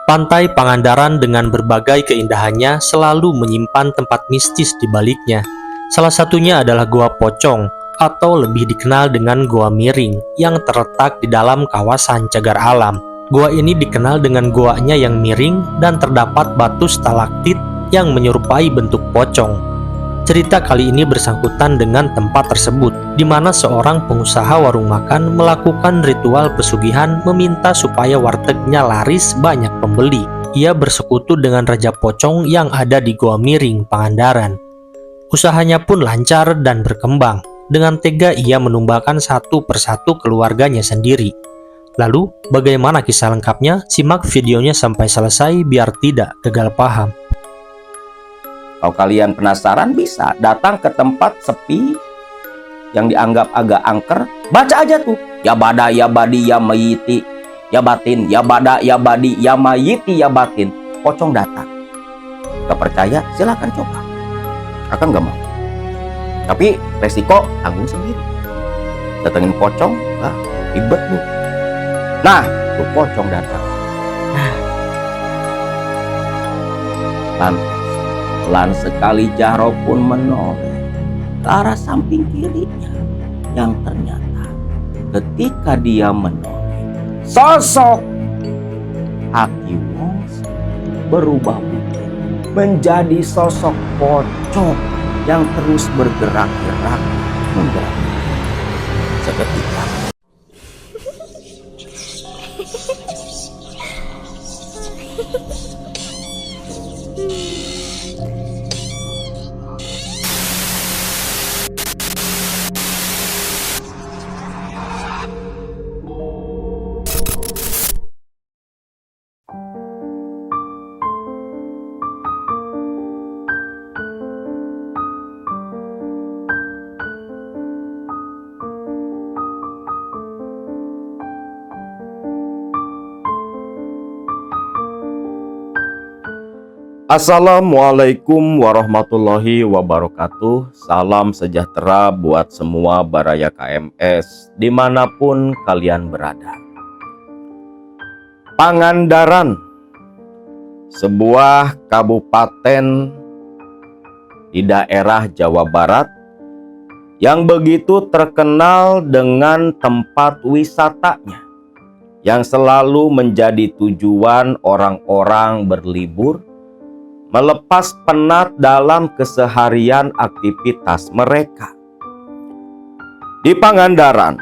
Pantai Pangandaran dengan berbagai keindahannya selalu menyimpan tempat mistis di baliknya. Salah satunya adalah Goa Pocong, atau lebih dikenal dengan Goa Miring, yang terletak di dalam kawasan cagar alam. Goa ini dikenal dengan goanya yang miring dan terdapat batu stalaktit yang menyerupai bentuk pocong. Cerita kali ini bersangkutan dengan tempat tersebut, di mana seorang pengusaha warung makan melakukan ritual pesugihan meminta supaya wartegnya laris banyak pembeli. Ia bersekutu dengan Raja Pocong yang ada di Goa Miring, Pangandaran. Usahanya pun lancar dan berkembang. Dengan tega ia menumbalkan satu persatu keluarganya sendiri. Lalu, bagaimana kisah lengkapnya? Simak videonya sampai selesai biar tidak gagal paham. Kalau kalian penasaran bisa datang ke tempat sepi yang dianggap agak angker, baca aja tuh. Ya bada ya badi ya mayiti ya batin, ya bada ya badi ya mayiti ya batin. Pocong datang. Gak percaya silahkan coba. Akan gak mau. Tapi resiko tanggung sendiri. Datengin pocong, ribet lu. Nah, tuh pocong datang. Lantas pelan sekali Jahro pun menoleh ke arah samping kirinya, yang ternyata ketika dia menoleh, sosok Aki Wongso berubah wujud menjadi sosok pocong yang terus bergerak-gerak menggerakkan. Seketika Assalamualaikum warahmatullahi wabarakatuh. Salam sejahtera buat semua Baraya KMS dimanapun kalian berada. Pangandaran, sebuah kabupaten di daerah Jawa Barat yang begitu terkenal dengan tempat wisatanya yang selalu menjadi tujuan orang-orang berlibur melepas penat dalam keseharian aktivitas mereka. Di Pangandaran,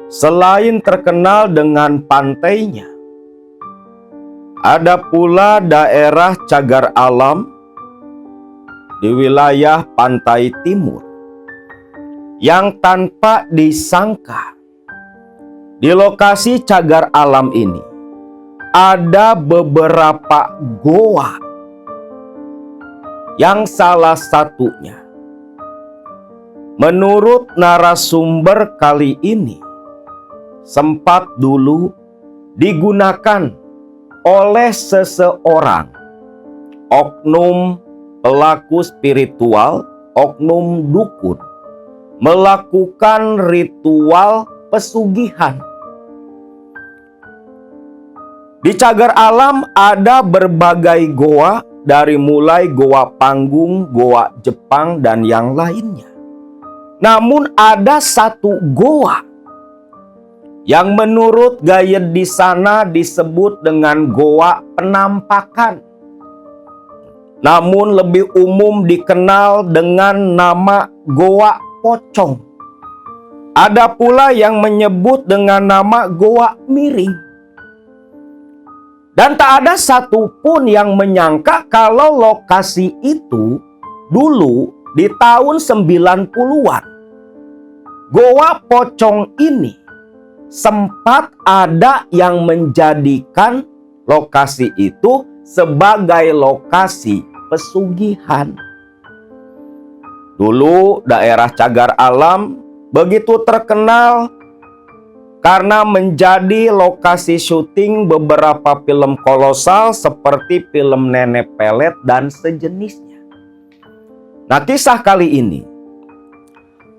selain terkenal dengan pantainya, ada pula daerah cagar alam di wilayah pantai timur yang tanpa disangka di lokasi cagar alam ini ada beberapa goa, yang salah satunya menurut narasumber kali ini sempat dulu digunakan oleh seseorang oknum pelaku spiritual, oknum dukun, melakukan ritual pesugihan. Di cagar alam ada berbagai goa, dari mulai goa Panggung, goa Jepang, dan yang lainnya. Namun ada satu goa yang menurut Gayed di sana disebut dengan goa penampakan. Namun lebih umum dikenal dengan nama goa pocong. Ada pula yang menyebut dengan nama goa miring. Dan tak ada satupun yang menyangka kalau lokasi itu dulu di tahun 90-an. Goa pocong ini sempat ada yang menjadikan lokasi itu sebagai lokasi pesugihan. Dulu daerah cagar alam begitu terkenal karena menjadi lokasi syuting beberapa film kolosal seperti film Nenek Pelet dan sejenisnya. Nah, kisah kali ini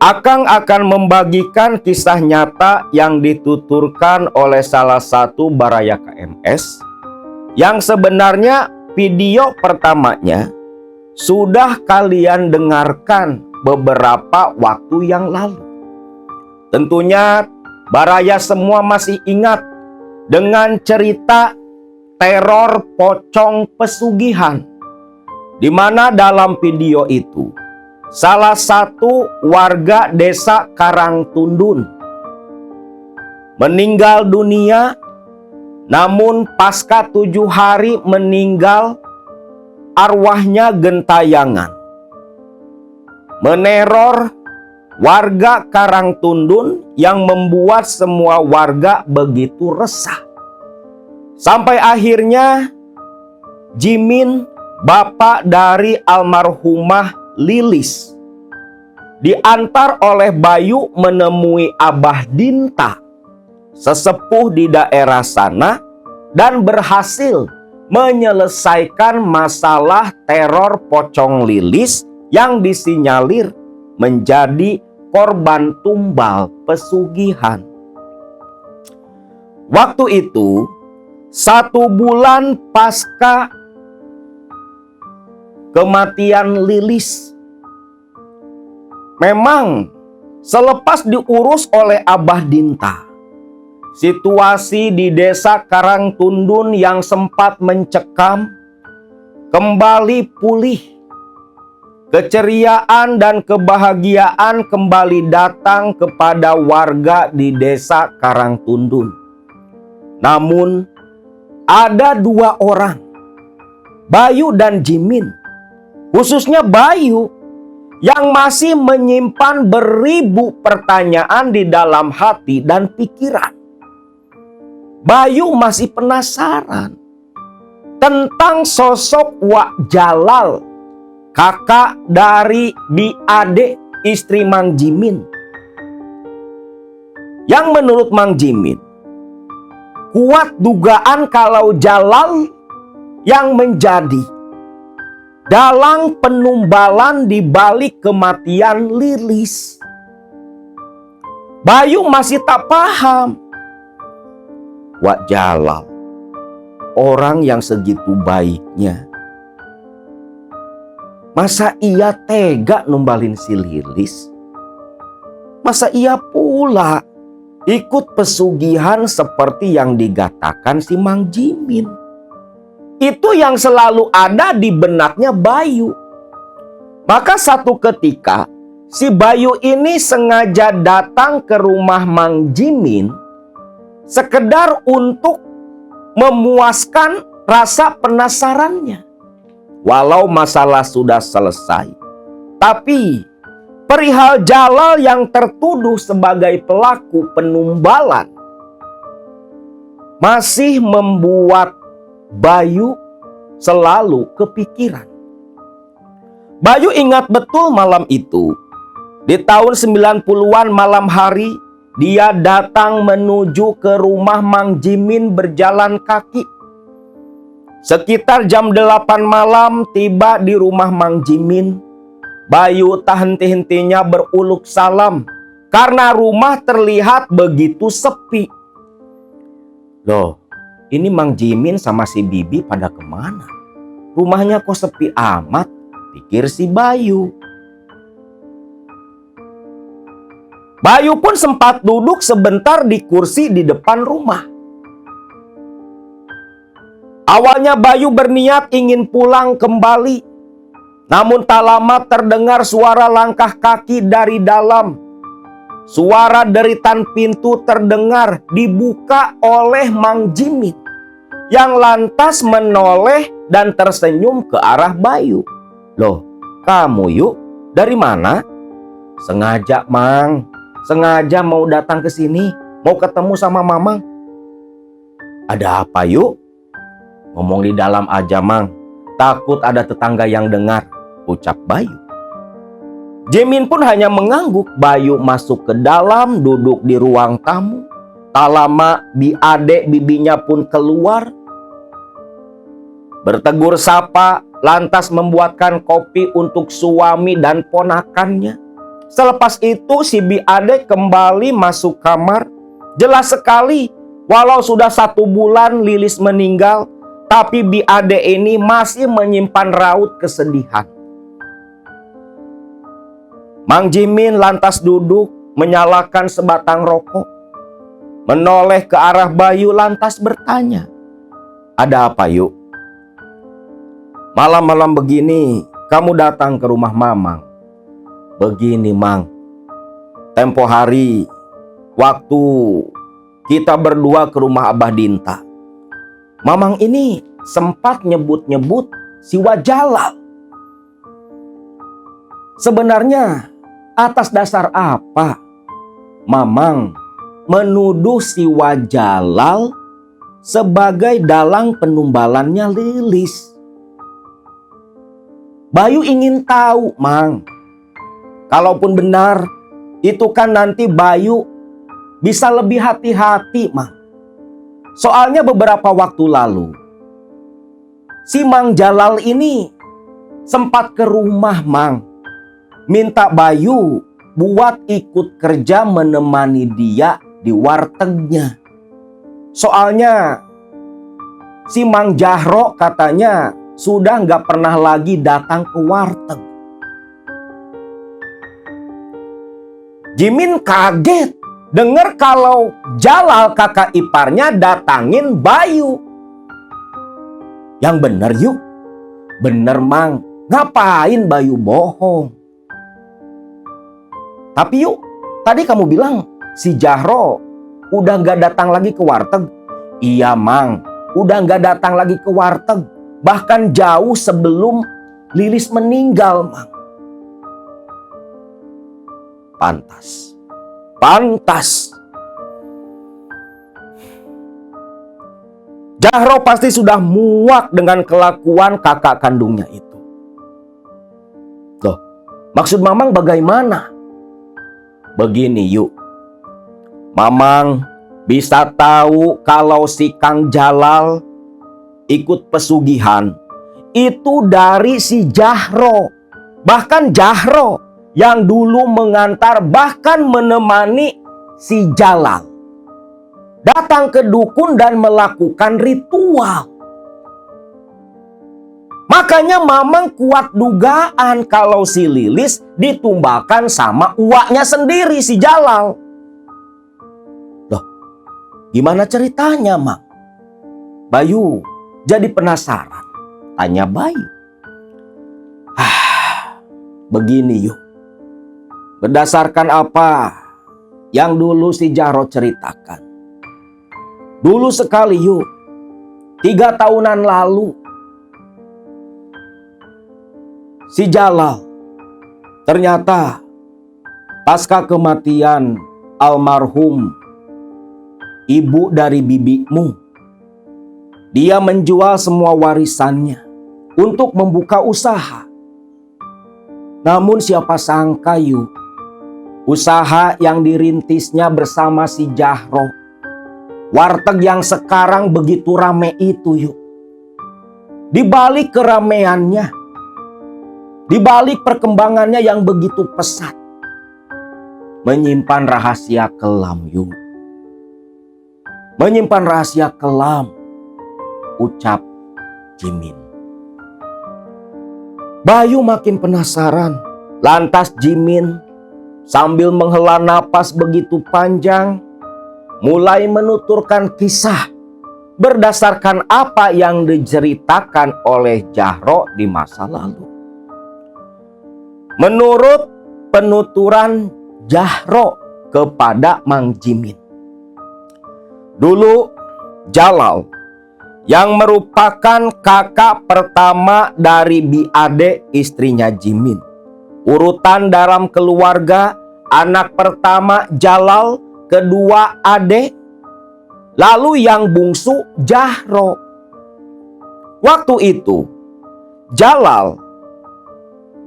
Akang akan membagikan kisah nyata yang dituturkan oleh salah satu Baraya KMS yang sebenarnya video pertamanya sudah kalian dengarkan beberapa waktu yang lalu. Tentunya Baraya semua masih ingat dengan cerita teror pocong pesugihan, di mana dalam video itu salah satu warga desa Karangtundun meninggal dunia, namun pasca 7 hari meninggal arwahnya gentayangan meneror warga Karangtundun yang membuat semua warga begitu resah. Sampai akhirnya Jimin, bapak dari almarhumah Lilis, diantar oleh Bayu menemui Abah Dinta, sesepuh di daerah sana, dan berhasil menyelesaikan masalah teror pocong Lilis yang disinyalir menjadi korban tumbal pesugihan. Waktu itu 1 bulan pasca kematian Lilis. Memang selepas diurus oleh Abah Dinta, situasi di desa Karangtundun yang sempat mencekam kembali pulih. Keceriaan dan kebahagiaan kembali datang kepada warga di desa Karangtundun. Namun ada 2 orang, Bayu dan Jimin, khususnya Bayu, yang masih menyimpan beribu pertanyaan di dalam hati dan pikiran. Bayu masih penasaran tentang sosok Wak Jalal, kakak dari Bi Ade, istri Mang Jimin, yang menurut Mang Jimin kuat dugaan kalau Jalal yang menjadi dalang penumbalan di balik kematian Lilis. Bayu masih tak paham. Wak Jalal, orang yang segitu baiknya, masa ia tega numbalin si Lilis? Masa ia pula ikut pesugihan seperti yang digatakan si Mang Jimin? Itu yang selalu ada di benaknya Bayu. Maka satu ketika si Bayu ini sengaja datang ke rumah Mang Jimin sekedar untuk memuaskan rasa penasarannya. Walau masalah sudah selesai, tapi perihal Jalal yang tertuduh sebagai pelaku penumbalan masih membuat Bayu selalu kepikiran. Bayu ingat betul malam itu. Di tahun 90-an malam hari, dia datang menuju ke rumah Mang Jimin berjalan kaki. Sekitar jam 8 malam tiba di rumah Mang Jimin. Bayu tak henti-hentinya beruluk salam karena rumah terlihat begitu sepi. Loh, ini Mang Jimin sama si Bibi pada kemana? Rumahnya kok sepi amat, pikir si Bayu. Bayu pun sempat duduk sebentar di kursi di depan rumah. Awalnya Bayu berniat ingin pulang kembali. Namun tak lama terdengar suara langkah kaki dari dalam. Suara deritan pintu terdengar dibuka oleh Mang Jimin, yang lantas menoleh dan tersenyum ke arah Bayu. Loh, kamu yuk? Dari mana? Sengaja, Mang. Sengaja mau datang ke sini, mau ketemu sama Mamang. Ada apa yuk? Ngomong di dalam aja, Mang. Takut ada tetangga yang dengar, ucap Bayu. Jimin pun hanya mengangguk. Bayu masuk ke dalam, duduk di ruang tamu. Tak lama Bi Ade, bibinya pun keluar. Bertegur sapa, lantas membuatkan kopi untuk suami dan ponakannya. Selepas itu si Bi Ade kembali masuk kamar. Jelas sekali, walau sudah 1 bulan Lilis meninggal, Tapi Biade ini masih menyimpan raut kesedihan. Mang Jimin lantas duduk menyalakan sebatang rokok, menoleh ke arah Bayu lantas bertanya, "Ada apa, Yuk? Malam-malam begini kamu datang ke rumah Mamang." "Begini, Mang. Tempo hari waktu kita berdua ke rumah Abah Dinta, Mamang ini sempat nyebut-nyebut si Wajalal. Sebenarnya atas dasar apa Mamang menuduh si Wajalal sebagai dalang penumbalannya Lilis?" Bayu ingin tahu, Mang. Kalaupun benar, itu kan nanti Bayu bisa lebih hati-hati, Mang. Soalnya beberapa waktu lalu, si Mang Jalal ini sempat ke rumah, Mang. Minta Bayu buat ikut kerja menemani dia di wartegnya. Soalnya si Mang Jahro katanya sudah nggak pernah lagi datang ke warteg. Jimin kaget dengar kalau Jalal kakak iparnya datangin Bayu. "Yang bener, Yuk." "Bener, Mang. Ngapain Bayu bohong?" "Tapi Yuk, tadi kamu bilang si Jahro udah gak datang lagi ke warteg." "Iya, Mang. Udah gak datang lagi ke warteg. Bahkan jauh sebelum Lilis meninggal, Mang." Pantas. Jahro pasti sudah muak dengan kelakuan kakak kandungnya itu. "Loh, maksud Mamang bagaimana?" "Begini, Yuk. Mamang bisa tahu kalau si Kang Jalal ikut pesugihan itu dari si Jahro. Bahkan Jahro yang dulu mengantar bahkan menemani si Jalal datang ke dukun dan melakukan ritual. Makanya Mamang kuat dugaan kalau si Lilis ditumbalkan sama uaknya sendiri si Jalal." "Loh, gimana ceritanya, Mang?" Bayu jadi penasaran. Tanya Bayu. "Begini, Yuk. Berdasarkan apa yang dulu si Jahro ceritakan. Dulu sekali, Yuk, 3 tahunan lalu, si Jalal ternyata pasca kematian almarhum ibu dari bibimu, dia menjual semua warisannya untuk membuka usaha. Namun siapa sangka, Yuk, usaha yang dirintisnya bersama si Jahro, warteg yang sekarang begitu rame itu, Yuk, di balik keramaiannya, di balik perkembangannya yang begitu pesat, menyimpan rahasia kelam, Yuk. Menyimpan rahasia kelam," ucap Jimin. Bayu makin penasaran. Lantas Jimin sambil menghela napas begitu panjang, mulai menuturkan kisah berdasarkan apa yang diceritakan oleh Jahro di masa lalu. Menurut penuturan Jahro kepada Mang Jimin, dulu Jalal yang merupakan kakak pertama dari Biade istrinya Jimin, urutan dalam keluarga, anak pertama Jalal, kedua Ade, lalu yang bungsu Jahro. Waktu itu Jalal,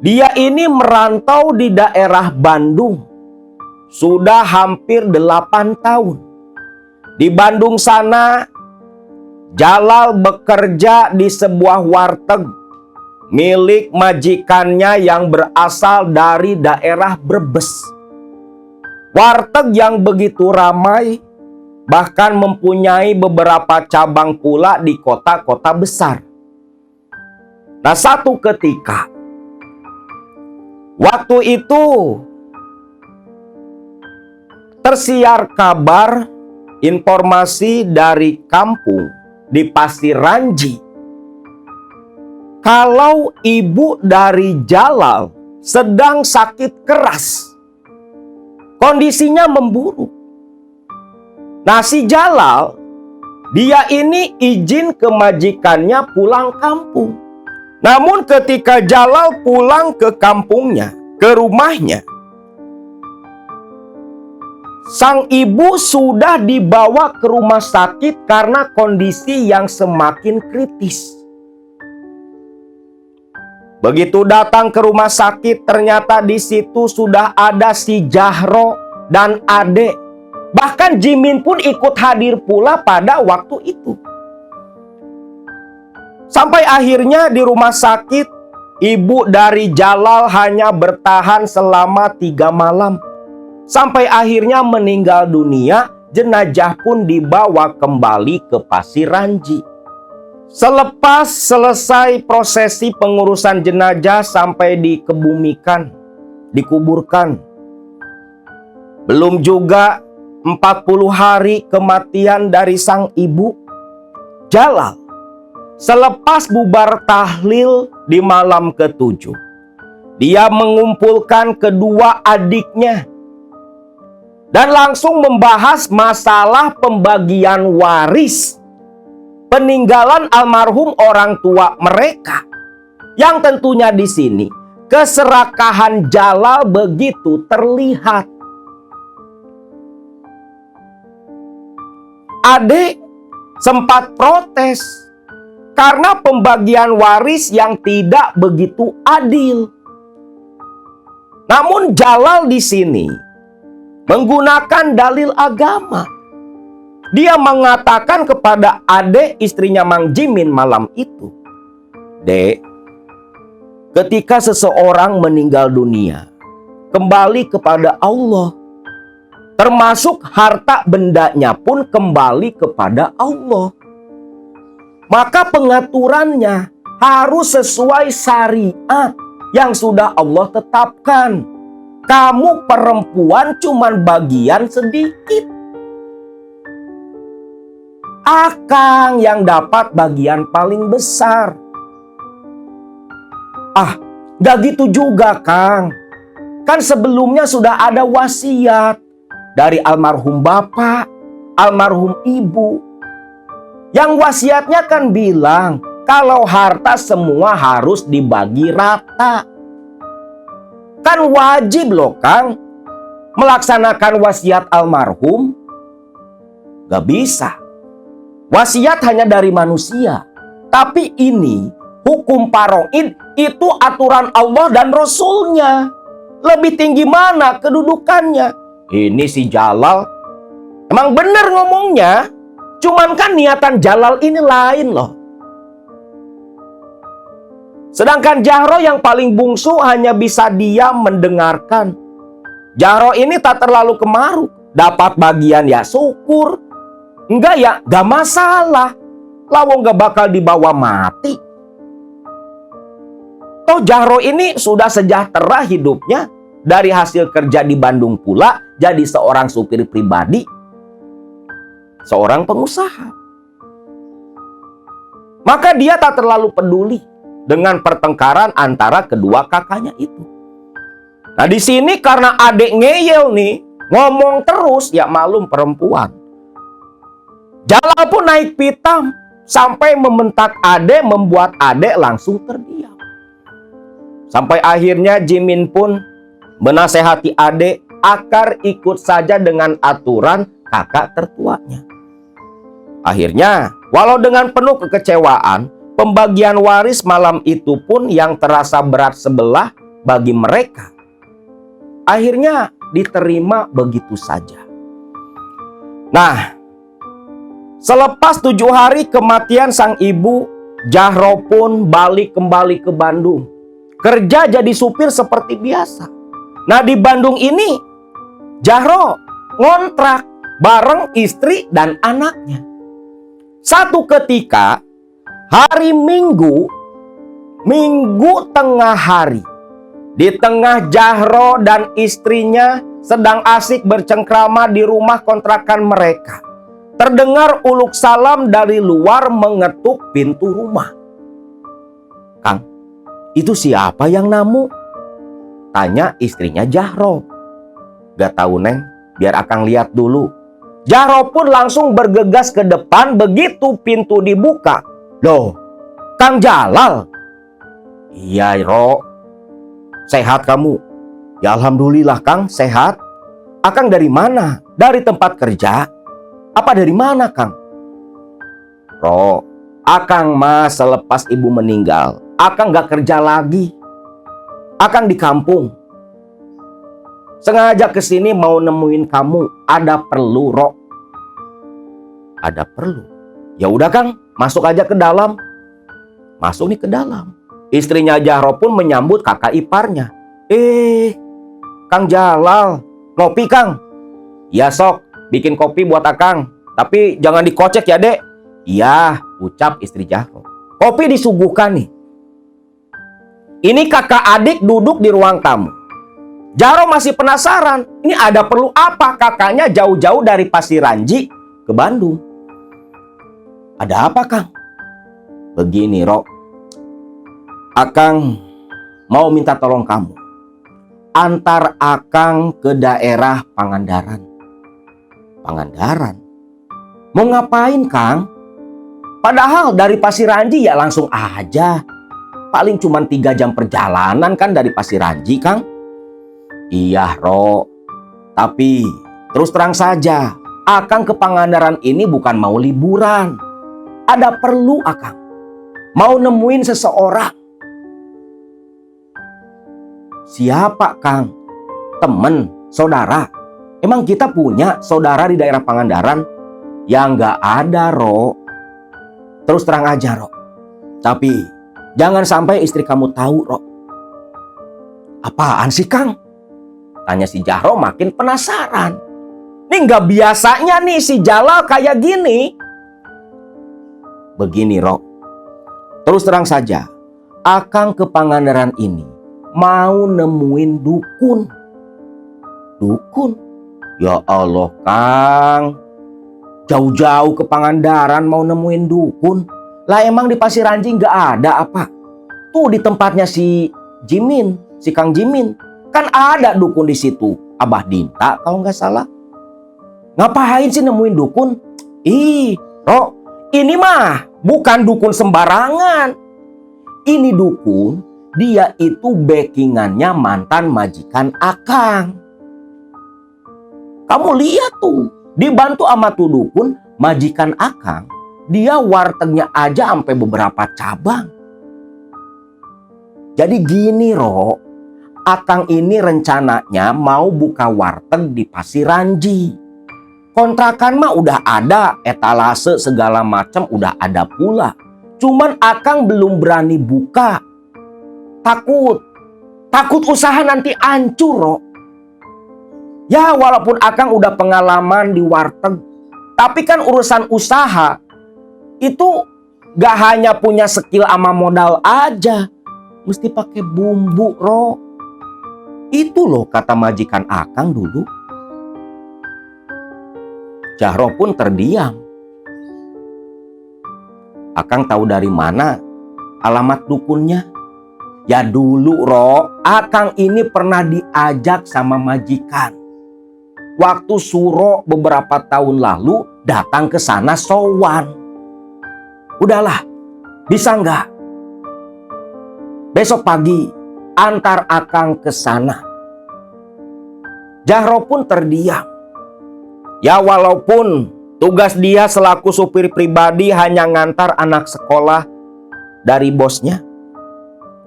dia ini merantau di daerah Bandung sudah hampir 8 tahun. Di Bandung sana Jalal bekerja di sebuah warteg milik majikannya yang berasal dari daerah Brebes. Warteg yang begitu ramai bahkan mempunyai beberapa cabang pula di kota-kota besar. Nah, satu ketika, waktu itu tersiar kabar, informasi dari kampung di Pasir Ranji, kalau ibu dari Jalal sedang sakit keras. Kondisinya memburuk. Nah, si Jalal, dia ini izin ke majikannya pulang kampung. Namun ketika Jalal pulang ke kampungnya, ke rumahnya, sang ibu sudah dibawa ke rumah sakit karena kondisi yang semakin kritis. Begitu datang ke rumah sakit, ternyata di situ sudah ada si Jahro dan Ade. Bahkan Jimin pun ikut hadir pula pada waktu itu. Sampai akhirnya di rumah sakit, ibu dari Jalal hanya bertahan selama 3 malam. Sampai akhirnya meninggal dunia, jenazah pun dibawa kembali ke Pasir Ranji. Selepas selesai prosesi pengurusan jenazah sampai dikebumikan, dikuburkan. Belum juga 40 hari kematian dari sang ibu, Jalal selepas bubar tahlil di malam ke-7, dia mengumpulkan kedua adiknya dan langsung membahas masalah pembagian waris peninggalan almarhum orang tua mereka. Yang tentunya di sini keserakahan Jalal begitu terlihat. Adik sempat protes karena pembagian waris yang tidak begitu adil. Namun Jalal di sini menggunakan dalil agama. Dia mengatakan kepada adik istrinya Mang Jimin malam itu, "Dek, ketika seseorang meninggal dunia, kembali kepada Allah. Termasuk harta bendanya pun kembali kepada Allah. Maka pengaturannya harus sesuai syariat yang sudah Allah tetapkan. Kamu perempuan cuman bagian sedikit. Akang yang dapat bagian paling besar." "Ah, gak gitu juga, Kang. Kan sebelumnya sudah ada wasiat dari almarhum bapak, almarhum ibu. Yang wasiatnya kan bilang kalau harta semua harus dibagi rata. Kan wajib loh, Kang, melaksanakan wasiat almarhum. Gak bisa. Wasiat hanya dari manusia. Tapi ini hukum paroid, itu aturan Allah dan Rasulnya. Lebih tinggi mana kedudukannya?" Ini si Jalal emang bener ngomongnya. Cuman kan niatan Jalal ini lain loh. Sedangkan Jahro yang paling bungsu hanya bisa diam mendengarkan. Jahro ini tak terlalu kemaruk. Dapat bagian ya syukur. Enggak ya gak masalah. Lawang gak bakal dibawa mati. Toh Jahro ini sudah sejahtera hidupnya. Dari hasil kerja di Bandung pula jadi seorang supir pribadi. Seorang pengusaha. Maka dia tak terlalu peduli dengan pertengkaran antara kedua kakaknya itu. Nah, di sini karena adik ngeyel nih, ngomong terus, ya malum perempuan. Jalal pun naik pitam sampai membentak adik, membuat adik langsung terdiam. Sampai akhirnya Jimin pun menasehati adik agar ikut saja dengan aturan kakak tertuanya. Akhirnya, walau dengan penuh kekecewaan, pembagian waris malam itu pun yang terasa berat sebelah bagi mereka, akhirnya diterima begitu saja. Nah, selepas 7 hari kematian sang ibu, Jahro pun balik kembali ke Bandung. Kerja jadi supir seperti biasa. Nah, di Bandung ini Jahro ngontrak bareng istri dan anaknya. Satu ketika hari Minggu tengah hari, di tengah Jahro dan istrinya sedang asik bercengkrama di rumah kontrakan mereka, terdengar uluk salam dari luar mengetuk pintu rumah. "Kang, itu siapa yang namu?" tanya istrinya Jahro. "Gak tahu Neng, biar Akang lihat dulu." Jahro pun langsung bergegas ke depan. Begitu pintu dibuka, "Loh, Kang Jalal." "Iya Ro, sehat kamu?" "Ya Alhamdulillah Kang, sehat." "Akang dari mana? Dari tempat kerja? Apa dari mana Kang?" "Ro, Akang mah selepas ibu meninggal, Akang gak kerja lagi. Akang di kampung. Sengaja kesini mau nemuin kamu. Ada perlu Ro." "Ada perlu? Ya udah Kang, masuk aja ke dalam." Masuk nih ke dalam. Istrinya Jahro pun menyambut kakak iparnya. Kang Jalal, ngopi Kang?" "Ya sok, bikin kopi buat Akang. Tapi jangan dikocek ya Dek." "Iya," ucap istri Jahro. Kopi disuguhkan nih. Ini kakak adik duduk di ruang tamu. Jahro masih penasaran, ini ada perlu apa kakaknya jauh-jauh dari Pasiranji ke Bandung. "Ada apa Kang?" "Begini Ro, Akang mau minta tolong kamu. Antar Akang ke daerah Pangandaran." "Pangandaran? Mau ngapain Kang? Padahal dari Pasiranji ya langsung aja. Paling cuma 3 jam perjalanan kan dari Pasiranji Kang." "Iya Ro, tapi terus terang saja, Akang ke Pangandaran ini bukan mau liburan. Ada perlu Akang. Mau nemuin seseorang." "Siapa Kang? Temen? Saudara? Emang kita punya saudara di daerah Pangandaran?" "Ya nggak ada Ro. Terus terang aja Ro. Tapi jangan sampai istri kamu tahu Ro." "Apaan sih Kang?" tanya si Jahro makin penasaran. Ini nggak biasanya nih si Jalal kayak gini. "Begini Ro, terus terang saja, Akang ke Pangandaran ini mau nemuin dukun." "Dukun? Ya Allah Kang, jauh-jauh ke Pangandaran mau nemuin dukun? Lah emang di Pasiranji nggak ada apa? Tuh di tempatnya si Jimin, si Kang Jimin. Kan ada dukun di situ, Abah Dinta kalau nggak salah. Ngapain sih nemuin dukun?" Ro, ini mah bukan dukun sembarangan. Ini dukun, dia itu backingannya mantan majikan Akang. Kamu lihat tuh, dibantu sama tuh dukun, majikan Akang, dia wartegnya aja sampai beberapa cabang. Jadi gini Ro, Akang ini rencananya mau buka warteg di Pasiranji. Kontrakan mah udah ada, etalase segala macam udah ada pula. Cuman Akang belum berani buka. Takut usaha nanti hancur Ro. Ya walaupun Akang udah pengalaman di warteg, tapi kan urusan usaha itu gak hanya punya skill sama modal aja, mesti pakai bumbu Ro. Itu loh kata majikan Akang dulu. Jahro pun terdiam. Akang tahu dari mana alamat dukunnya? Ya dulu Ro, Akang ini pernah diajak sama majikan. Waktu Suro beberapa tahun lalu datang ke sana sowan. Udahlah, bisa nggak? Besok pagi antar Akang ke sana. Jahro pun terdiam. Ya walaupun tugas dia selaku supir pribadi hanya ngantar anak sekolah dari bosnya.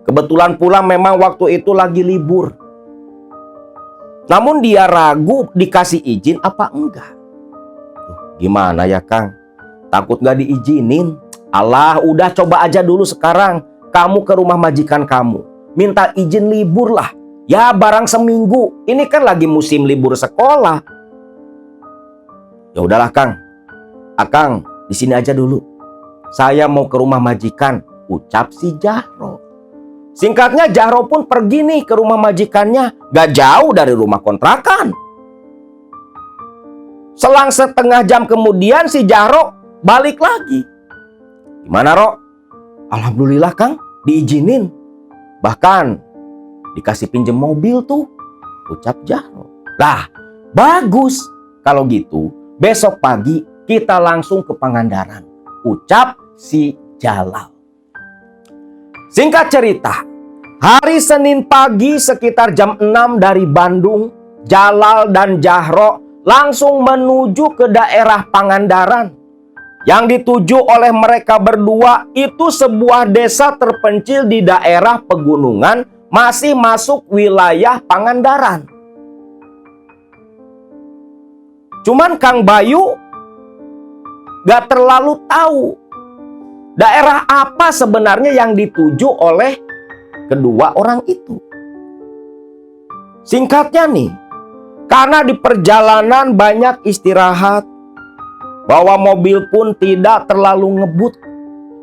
Kebetulan pula memang waktu itu lagi libur. Namun dia ragu dikasih izin apa enggak. Gimana ya Kang? Takut gak diizinin. Alah udah coba aja dulu sekarang. Kamu ke rumah majikan kamu. Minta izin libur lah. Ya barang seminggu. Ini kan lagi musim libur sekolah. Ya udahlah Kang, Akang di sini aja dulu. Saya mau ke rumah majikan, ucap si Jahro. Singkatnya Jahro pun pergi nih ke rumah majikannya, gak jauh dari rumah kontrakan. Selang setengah jam kemudian si Jahro balik lagi. Gimana Ro? Alhamdulillah Kang, diizinin. Bahkan dikasih pinjem mobil tuh, ucap Jahro. Lah, bagus. Kalau gitu, besok pagi kita langsung ke Pangandaran, ucap si Jalal. Singkat cerita, hari Senin pagi sekitar jam 6 dari Bandung, Jalal dan Jahro langsung menuju ke daerah Pangandaran. Yang dituju oleh mereka berdua itu sebuah desa terpencil di daerah pegunungan, masih masuk wilayah Pangandaran. Cuman Kang Bayu gak terlalu tahu daerah apa sebenarnya yang dituju oleh kedua orang itu. Singkatnya nih, karena di perjalanan banyak istirahat, bawa mobil pun tidak terlalu ngebut.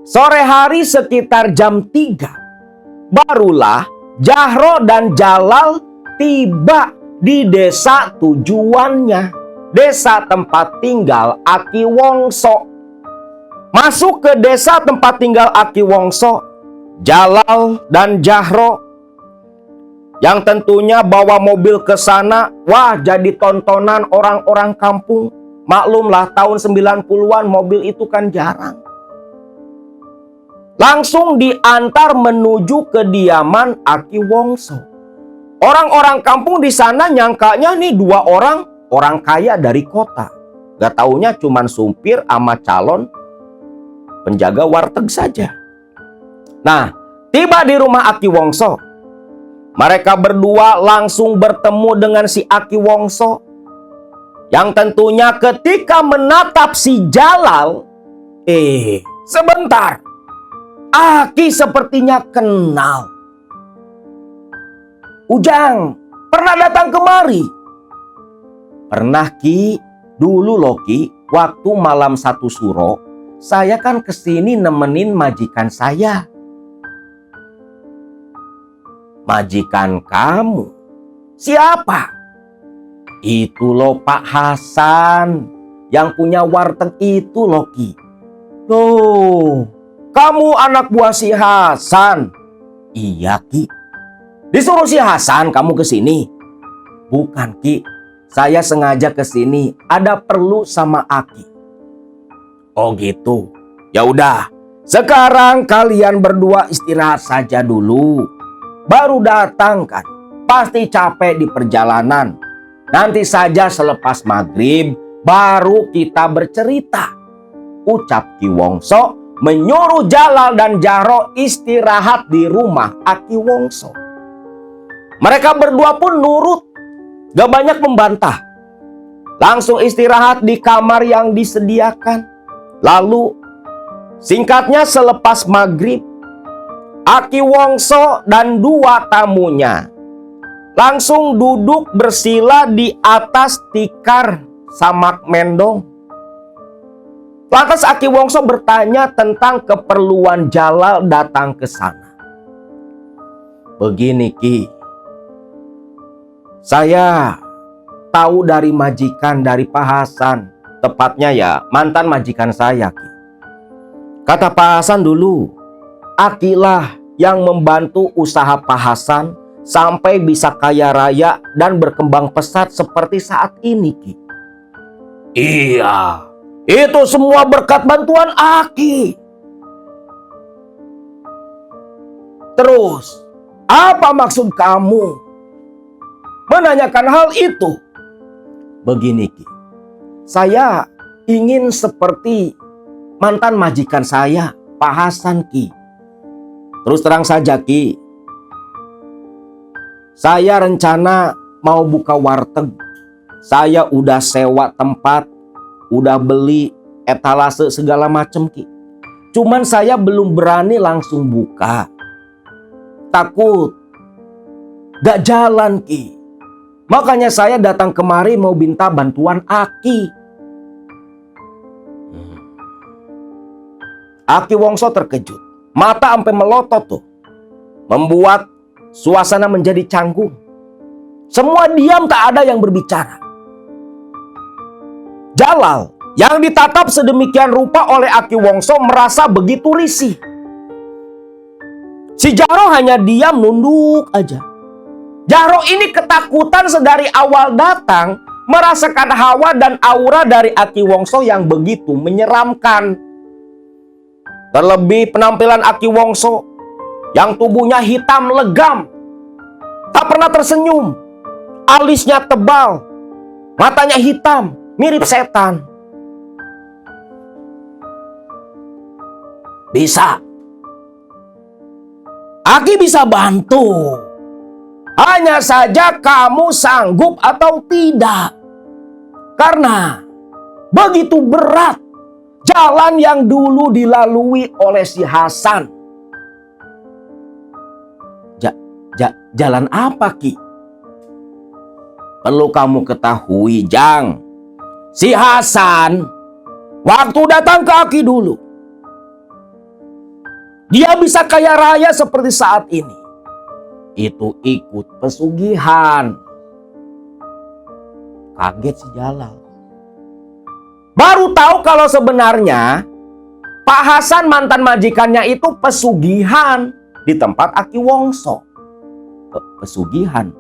Sore hari sekitar jam 3, barulah Jahro dan Jalal tiba di desa tujuannya. Desa tempat tinggal Aki Wongso. Masuk ke desa tempat tinggal Aki Wongso, Jalal dan Jahro yang tentunya bawa mobil ke sana, wah jadi tontonan orang-orang kampung. Maklumlah tahun 90-an mobil itu kan jarang. Langsung diantar menuju kediaman Aki Wongso. Orang-orang kampung di sana nyangkanya nih dua orang kaya dari kota. Gak taunya cuman supir sama calon penjaga warteg saja. Nah, tiba di rumah Aki Wongso. Mereka berdua langsung bertemu dengan si Aki Wongso. Yang tentunya ketika menatap si Jalal, sebentar, Aki sepertinya kenal. Ujang, pernah datang kemari? Pernah Ki, dulu loh Ki, waktu malam 1 Suro, saya kan kesini nemenin majikan saya. Majikan kamu? Siapa? Itu loh Pak Hasan, yang punya warteg itu loh Ki. Loh, kamu anak buah si Hasan? Iya Ki. Disuruh si Hasan kamu kesini? Bukan Ki, saya sengaja kesini, ada perlu sama Aki. Oh gitu. Ya udah, sekarang kalian berdua istirahat saja dulu. Baru datang kan, pasti capek di perjalanan. Nanti saja selepas maghrib baru kita bercerita, ucap Ki Wongso menyuruh Jalal dan Jahro istirahat di rumah Aki Wongso. Mereka berdua pun nurut, gak banyak membantah. Langsung istirahat di kamar yang disediakan. Lalu singkatnya selepas maghrib, Aki Wongso dan dua tamunya langsung duduk bersila di atas tikar samak mendong. Lantas Aki Wongso bertanya tentang keperluan Jalal datang ke sana. Begini Ki, saya tahu dari majikan dari Pak Hasan, tepatnya ya mantan majikan saya Ki. Kata Pak Hasan dulu, Akilah yang membantu usaha Pak Hasan sampai bisa kaya raya dan berkembang pesat seperti saat ini Ki. Iya, itu semua berkat bantuan Aki. Terus, apa maksud kamu menanyakan hal itu? Begini Ki, saya ingin seperti mantan majikan saya, Pak Hasan Ki. Terus terang saja Ki, saya rencana mau buka warteg. Saya udah sewa tempat, udah beli etalase segala macem Ki. Cuman saya belum berani langsung buka. Takut gak jalan Ki. Makanya saya datang kemari mau minta bantuan Aki. Aki Wongso terkejut. Mata sampai melotot tuh. Membuat suasana menjadi canggung. Semua diam, tak ada yang berbicara. Jalal yang ditatap sedemikian rupa oleh Aki Wongso merasa begitu risih. Si Jahro hanya diam nunduk aja. Jahro ini ketakutan sedari awal datang, merasakan hawa dan aura dari Aki Wongso yang begitu menyeramkan. Terlebih penampilan Aki Wongso yang tubuhnya hitam legam, tak pernah tersenyum, alisnya tebal, matanya hitam, mirip setan. Bisa. Aki bisa bantu. Hanya saja kamu sanggup atau tidak. Karena begitu berat jalan yang dulu dilalui oleh si Hasan. Jalan apa, Ki? Perlu kamu ketahui, Jang. Si Hasan waktu datang ke Aki dulu, dia bisa kaya raya seperti saat ini. Itu ikut pesugihan. Kaget si Jalal. Baru tahu kalau sebenarnya Pak Hasan mantan majikannya itu pesugihan di tempat Aki Wongso. Pesugihan?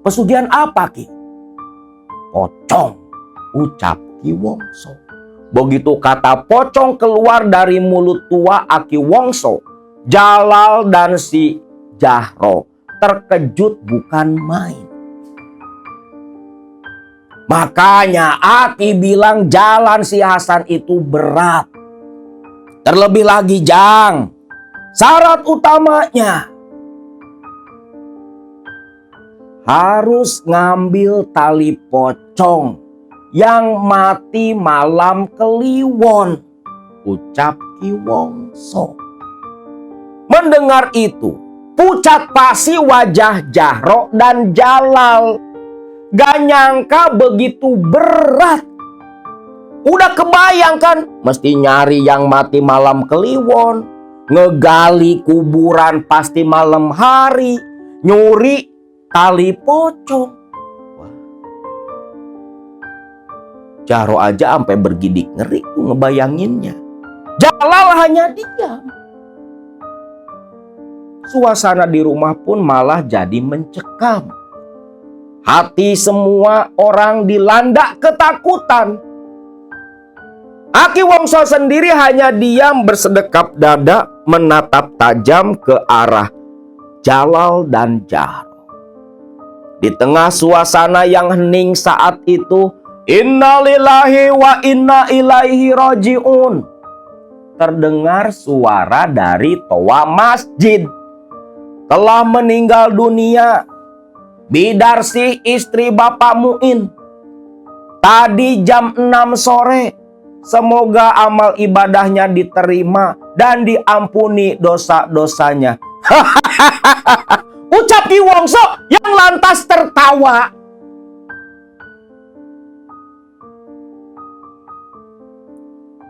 Pesugihan apa, Ki? Pocong, ucap Ki Wongso. Begitu kata pocong keluar dari mulut tua Aki Wongso, Jalal dan si Jahro terkejut bukan main. Makanya Aki bilang jalan si Hasan itu berat. Terlebih lagi, Jang, syarat utamanya harus ngambil tali pocong yang mati malam Kliwon, ucap Ki Wongso. Mendengar itu, pucat pasi wajah Jahro dan Jalal. Gak nyangka begitu berat. Udah kebayang kan, mesti nyari yang mati malam Kliwon, ngegali kuburan pasti malam hari, nyuri tali pocong. Wah. Jahro aja sampai bergidik ngeri tuh ngebayanginnya. Jalal hanya diam. Suasana di rumah pun malah jadi mencekam. Hati semua orang dilanda ketakutan. Aki Wongso sendiri hanya diam bersedekap dada menatap tajam ke arah Jalal dan Jahro. Di tengah suasana yang hening saat itu, innalillahi wa inna ilaihi rajiun, terdengar suara dari toa masjid. Telah meninggal dunia Bidarsih istri Bapak Muin tadi jam 6 sore. Semoga amal ibadahnya diterima dan diampuni dosa-dosanya. Ucap Ki Wongso yang lantas tertawa.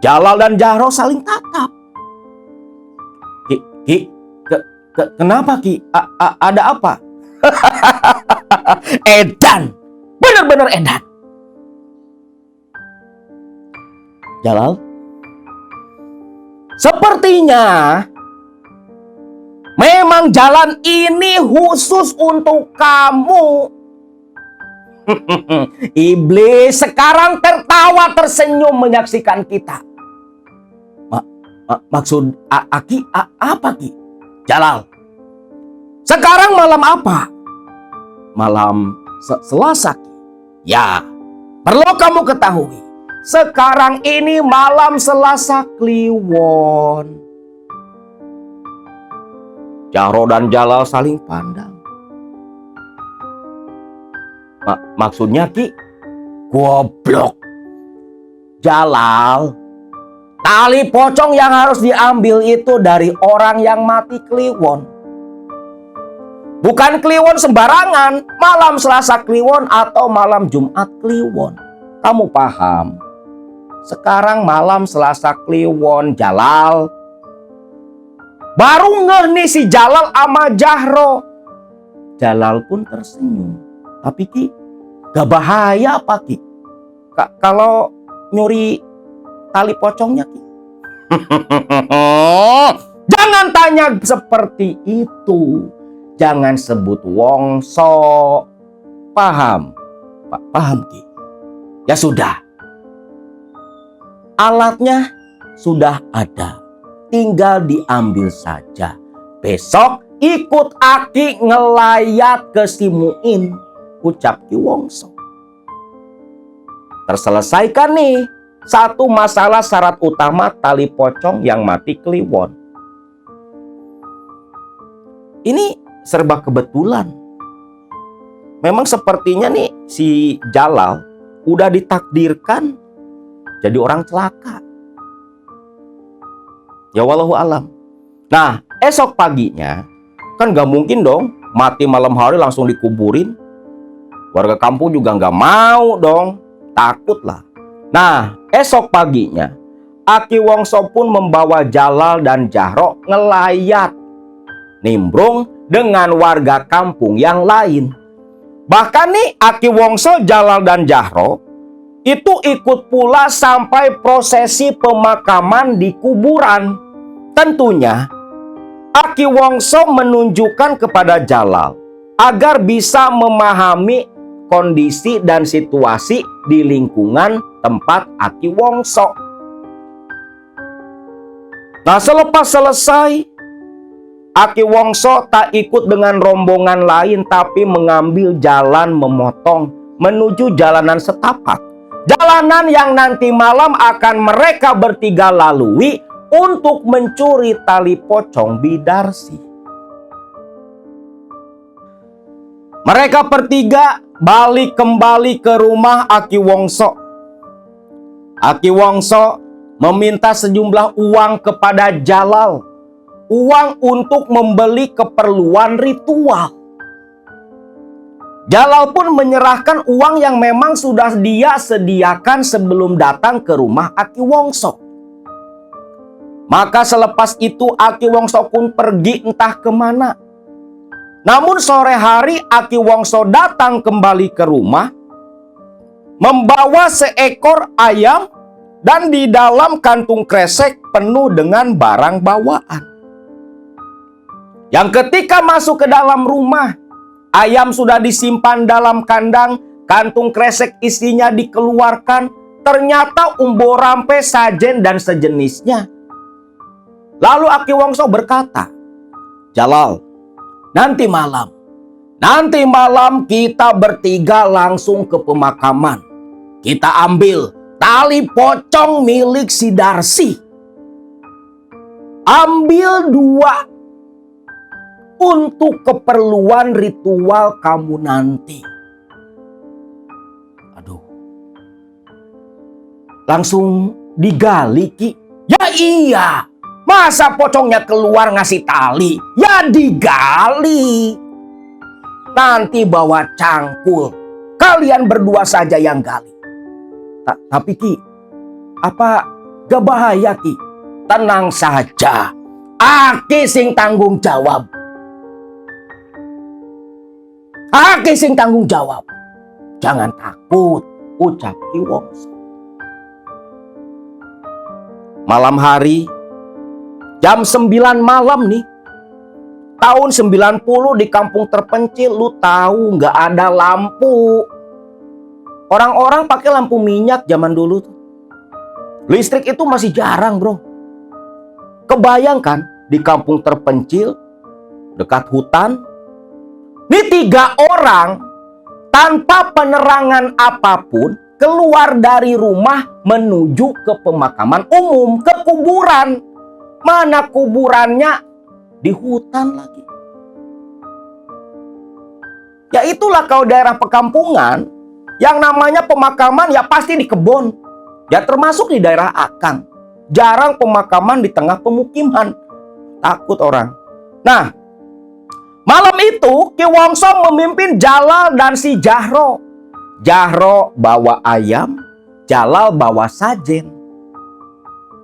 Jalal dan Jahro saling tatap. Kenapa, Ki? Ada apa? Edan, benar-benar edan. Jalal, sepertinya memang jalan ini khusus untuk kamu. Iblis sekarang tertawa tersenyum menyaksikan kita. Maksud Aki apa, Ki? Jalal, sekarang malam apa? Malam Selasa, Ki. Ya, perlu kamu ketahui, sekarang ini malam Selasa Kliwon. Jahro dan Jalal saling pandang. Maksudnya, Ki? Goblok. Jalal, tali pocong yang harus diambil itu dari orang yang mati Kliwon. Bukan Kliwon sembarangan, malam Selasa Kliwon atau malam Jumat Kliwon. Kamu paham? Sekarang malam Selasa Kliwon, Jalal. Baru ngeh nih si Jalal sama Jahro. Jalal pun tersenyum. Tapi Ki, gak bahaya apa Ki? Kalau nyuri tali pocongnya Ki? Jangan tanya seperti itu. Jangan sebut Wongso. Paham? Paham Ki? Ya sudah. Alatnya sudah ada. Tinggal diambil saja. Besok ikut Aki ngelayat ke si Muin. Ucap Ki Wongso. Terselesaikan nih satu masalah syarat utama tali pocong yang mati kliwon. Ini serba kebetulan. Memang sepertinya nih si Jalal udah ditakdirkan jadi orang celaka. Ya wallahu alam. Nah, esok paginya kan gak mungkin dong mati malam hari langsung dikuburin. Warga kampung juga gak mau dong, takut lah. Nah, esok paginya Aki Wongso pun membawa Jalal dan Jahro ngelayat, nimbrung dengan warga kampung yang lain. Bahkan nih Aki Wongso, Jalal dan Jahro itu ikut pula sampai prosesi pemakaman di kuburan. Tentunya Aki Wongso menunjukkan kepada Jalal agar bisa memahami kondisi dan situasi di lingkungan tempat Aki Wongso. Nah, selepas selesai, Aki Wongso tak ikut dengan rombongan lain tapi mengambil jalan memotong menuju jalanan setapak. Jalanan yang nanti malam akan mereka bertiga lalui untuk mencuri tali pocong Bidarsi. Mereka bertiga balik kembali ke rumah Aki Wongso. Aki Wongso meminta sejumlah uang kepada Jalal. Uang untuk membeli keperluan ritual. Jalal pun menyerahkan uang yang memang sudah dia sediakan sebelum datang ke rumah Aki Wongso. Maka selepas itu Aki Wongso pun pergi entah kemana. Namun sore hari Aki Wongso datang kembali ke rumah membawa seekor ayam dan di dalam kantung kresek penuh dengan barang bawaan. Yang ketika masuk ke dalam rumah, ayam sudah disimpan dalam kandang, kantung kresek isinya dikeluarkan, ternyata umbo rampe, sajen, dan sejenisnya. Lalu Aki Wongso berkata, Jalal, nanti malam kita bertiga langsung ke pemakaman. Kita ambil tali pocong milik si Darsi. Ambil 2 untuk keperluan ritual kamu nanti. Aduh. Langsung digali Ki. Ya iya. Masa pocongnya keluar ngasih tali? Ya digali. Nanti bawa cangkul. Kalian berdua saja yang gali. Tapi Ki, apa gak bahaya Ki? Tenang saja. Aki sing tanggung jawab. Aki sing tanggung jawab. Jangan takut, ucap Ki Wongso. Malam hari, jam 9 malam nih. Tahun 90 di kampung terpencil, lu tahu nggak ada lampu. Orang-orang pakai lampu minyak zaman dulu tuh. Listrik itu masih jarang, bro. Kebayangkan di kampung terpencil, dekat hutan, ini 3 orang tanpa penerangan apapun keluar dari rumah menuju ke pemakaman umum, ke kuburan. Mana kuburannya? Di hutan lagi. Ya itulah kalau daerah perkampungan, yang namanya pemakaman ya pasti di kebun. Ya termasuk di daerah Akang. Jarang pemakaman di tengah pemukiman. Takut orang. Nah, malam itu Ki Wongso memimpin Jalal dan si Jahro. Jahro bawa ayam, Jalal bawa sajen.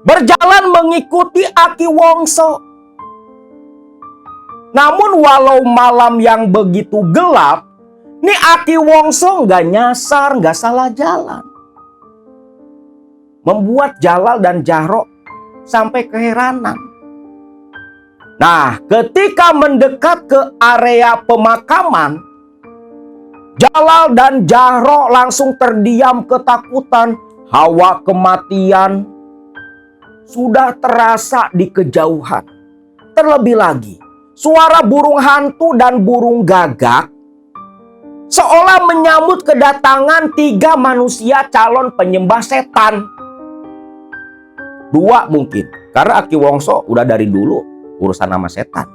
Berjalan mengikuti Aki Wongso. Namun walau malam yang begitu gelap, nih Aki Wongso nggak nyasar, nggak salah jalan. Membuat Jalal dan Jahro sampai keheranan. Nah, ketika mendekat ke area pemakaman, Jalal dan Jahro langsung terdiam ketakutan. Hawa kematian sudah terasa di kejauhan. Terlebih lagi, suara burung hantu dan burung gagak seolah menyambut kedatangan 3 manusia calon penyembah setan. 2 mungkin, karena Aki Wongso udah dari dulu urusan sama setan.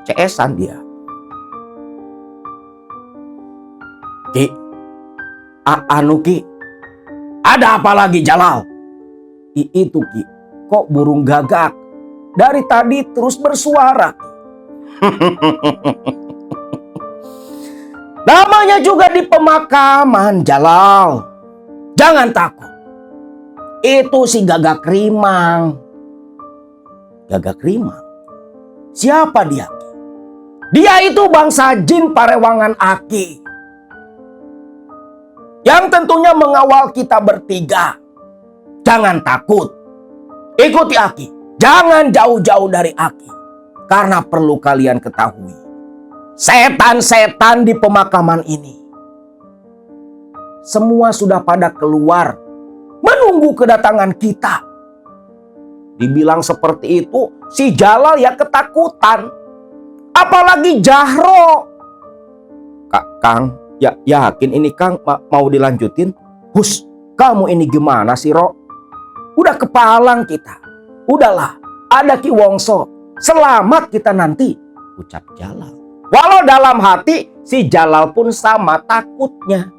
CS-an dia. Ki, Ki, ada apa lagi Jalal? Itu Ki, kok burung gagak dari tadi terus bersuara. Namanya juga di pemakaman Jalal. Jangan takut. Itu si Gagak Rimang. Gagak Rimang? Siapa dia? Dia itu bangsa jin Parewangan Aki, yang tentunya mengawal kita bertiga. Jangan takut. Ikuti Aki. Jangan jauh-jauh dari Aki. Karena perlu kalian ketahui, setan-setan di pemakaman ini semua sudah pada keluar menunggu kedatangan kita. Dibilang seperti itu, si Jalal ya ketakutan. Apalagi Jahro. Kang, ya yakin ini Kang mau dilanjutin? Hus, kamu ini gimana sih, Ro? Udah kepalang kita. Udahlah, ada Ki Wongso. Selamat kita nanti, ucap Jalal. Walau dalam hati si Jalal pun sama takutnya.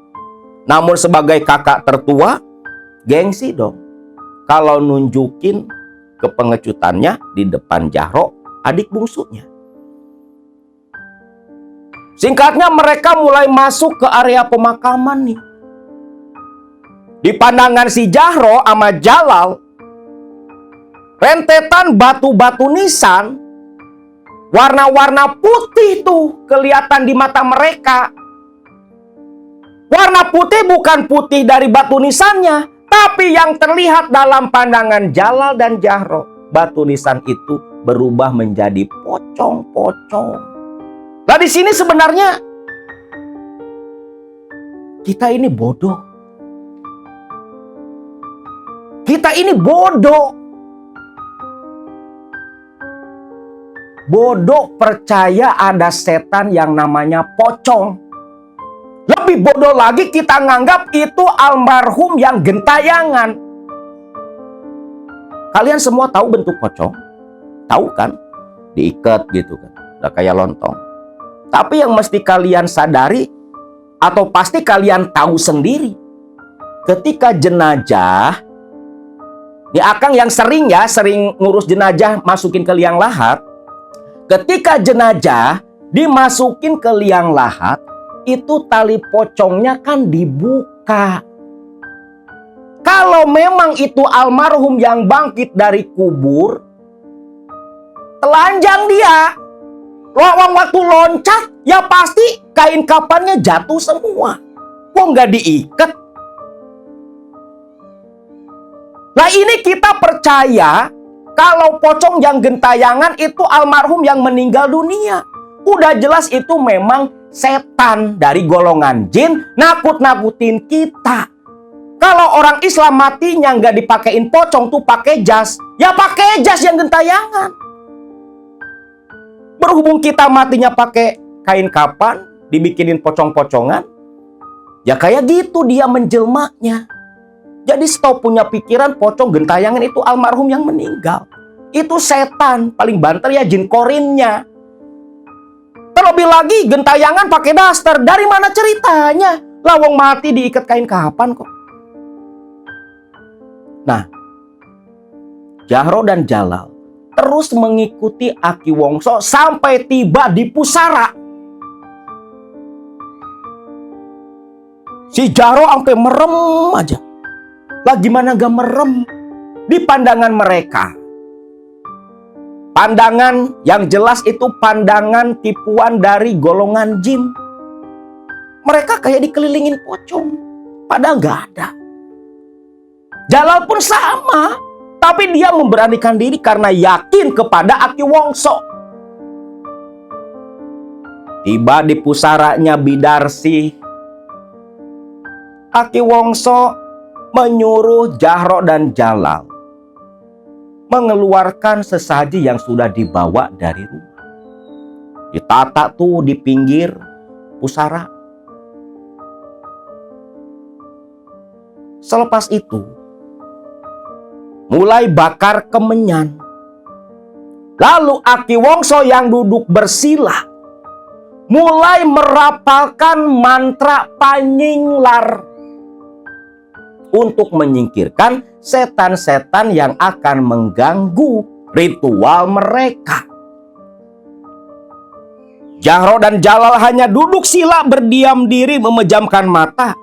Namun sebagai kakak tertua, gengsi dong kalau nunjukin kepengecutannya di depan Jahro, adik bungsunya. Singkatnya mereka mulai masuk ke area pemakaman nih. Di pandangan si Jahro sama Jalal, rentetan batu-batu nisan warna-warna putih tuh kelihatan di mata mereka. Warna putih bukan putih dari batu nisannya, tapi yang terlihat dalam pandangan Jalal dan Jahro, batu nisan itu berubah menjadi pocong-pocong. Nah, di sini sebenarnya kita ini bodoh. Kita ini bodoh. Bodoh percaya ada setan yang namanya pocong. Lebih bodoh lagi kita nganggap itu almarhum yang gentayangan. Kalian semua tahu bentuk pocong? Tahu kan? Diikat gitu kan. Udah kayak lontong. Tapi yang mesti kalian sadari, atau pasti kalian tahu sendiri, ketika jenazah, ya Akang yang sering ngurus jenazah masukin ke liang lahat. Ketika jenazah dimasukin ke liang lahat, itu tali pocongnya kan dibuka. Kalau memang itu almarhum yang bangkit dari kubur, telanjang dia. Waktu loncat, ya pasti kain kapannya jatuh semua. Kok nggak diikat? Nah ini kita percaya kalau pocong yang gentayangan itu almarhum yang meninggal dunia. Udah jelas itu memang setan dari golongan jin nakut-nakutin kita. Kalau orang Islam matinya nggak dipakein pocong tuh pakai jas, ya pakai jas yang gentayangan. Berhubung kita matinya pakai kain kapan, dibikinin pocong-pocongan, ya kayak gitu dia menjelmanya. Jadi stop punya pikiran pocong gentayangan itu almarhum yang meninggal. Itu setan, paling banter ya jin korinnya. Terlebih lagi gentayangan pakai daster, dari mana ceritanya? Lawang mati diikat kain kapan kok. Nah, Jahro dan Jalal terus mengikuti Aki Wongso sampai tiba di pusara. Si Jahro sampai merem aja. Lah gimana gak merem? Di pandangan mereka, Pandangan yang jelas itu pandangan tipuan dari golongan jin. Mereka kayak dikelilingin pocong, padahal nggak ada. Jalal pun sama, tapi dia memberanikan diri karena yakin kepada Aki Wongso. Tiba di pusaranya Bidarsi, Aki Wongso menyuruh Jahro dan Jalal mengeluarkan sesaji yang sudah dibawa dari rumah. Ditata tuh di pinggir pusara. Selepas itu, mulai bakar kemenyan. Lalu Aki Wongso yang duduk bersila mulai merapalkan mantra Panyinglar untuk menyingkirkan setan-setan yang akan mengganggu ritual mereka. Jahro dan Jalal hanya duduk sila berdiam diri memejamkan mata.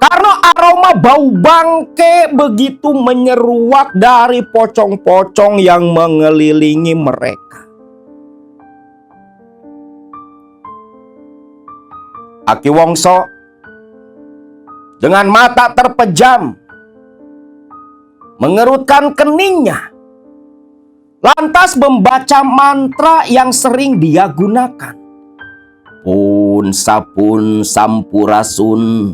Karena aroma bau bangke begitu menyeruak dari pocong-pocong yang mengelilingi mereka. Aki Wongso dengan mata terpejam mengerutkan keningnya, lantas membaca mantra yang sering dia gunakan. Pun sapun sampurasun,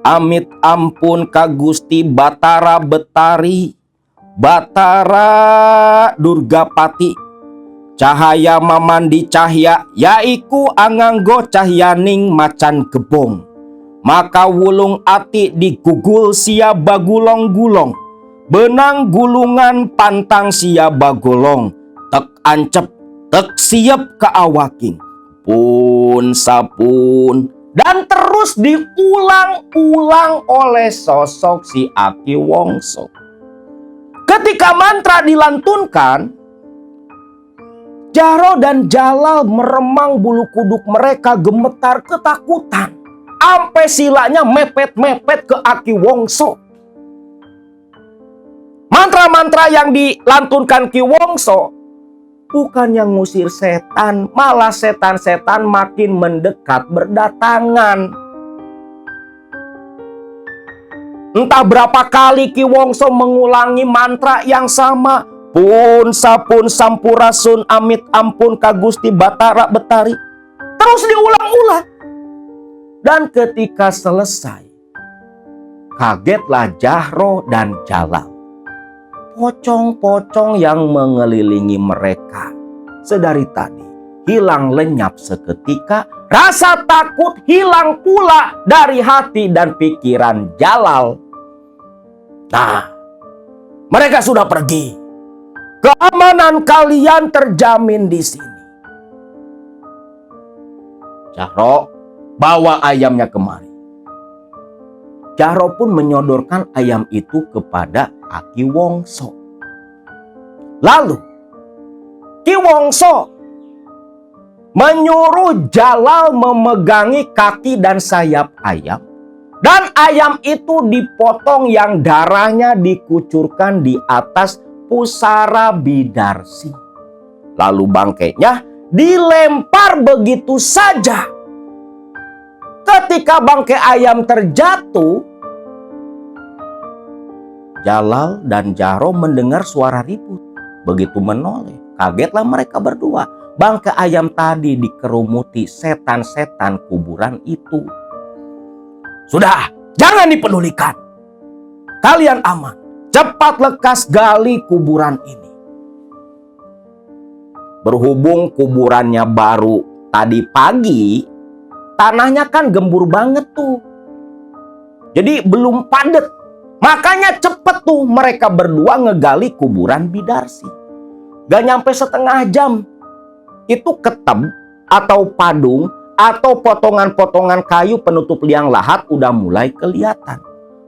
amit ampun ka Gusti Batara Betari, Batara Durgapati, cahaya mamandi cahya yaiku anganggo cahyaning macan gebong. Maka wulung ati digugul sia bagulong-gulong, benang gulungan pantang sia bagolong, tek ancep tek siap kaawaking, pun sapun. Dan terus diulang-ulang oleh sosok si Aki Wongso. Ketika mantra dilantunkan, Jahro dan Jalal meremang bulu kuduk mereka gemetar ketakutan. Sampai silanya mepet-mepet ke Aki Wongso. Mantra-mantra yang dilantunkan Ki Wongso bukan yang ngusir setan, malah setan-setan makin mendekat berdatangan. Entah berapa kali Ki Wongso mengulangi mantra yang sama. Pun sapun sampurasun amit ampun ka Gusti Batara Betari. Terus diulang-ulang. Dan ketika selesai, kagetlah Jahro dan Jalal. Pocong-pocong yang mengelilingi mereka sedari tadi hilang lenyap seketika. Rasa takut hilang pula dari hati dan pikiran Jalal. Nah, mereka sudah pergi. Keamanan kalian terjamin di sini. Jahro, bawa ayamnya kemari. Jahro pun menyodorkan ayam itu kepada Aki Wongso. Lalu Ki Wongso menyuruh Jalal memegangi kaki dan sayap ayam. Dan ayam itu dipotong yang darahnya dikucurkan di atas pusara Bidarsi. Lalu bangkainya dilempar begitu saja. Ketika bangkai ayam terjatuh, Jalal dan Jahro mendengar suara ribut. Begitu menoleh, kagetlah mereka berdua. Bangkai ayam tadi dikerumuti setan-setan kuburan itu. Sudah, jangan dipedulikan. Kalian aman. Cepat lekas gali kuburan ini. Berhubung kuburannya baru tadi pagi, tanahnya kan gembur banget tuh. Jadi belum padat. Makanya cepet tuh mereka berdua ngegali kuburan Bidarsi. Gak nyampe setengah jam. Itu ketem atau padung atau potongan-potongan kayu penutup liang lahat udah mulai kelihatan.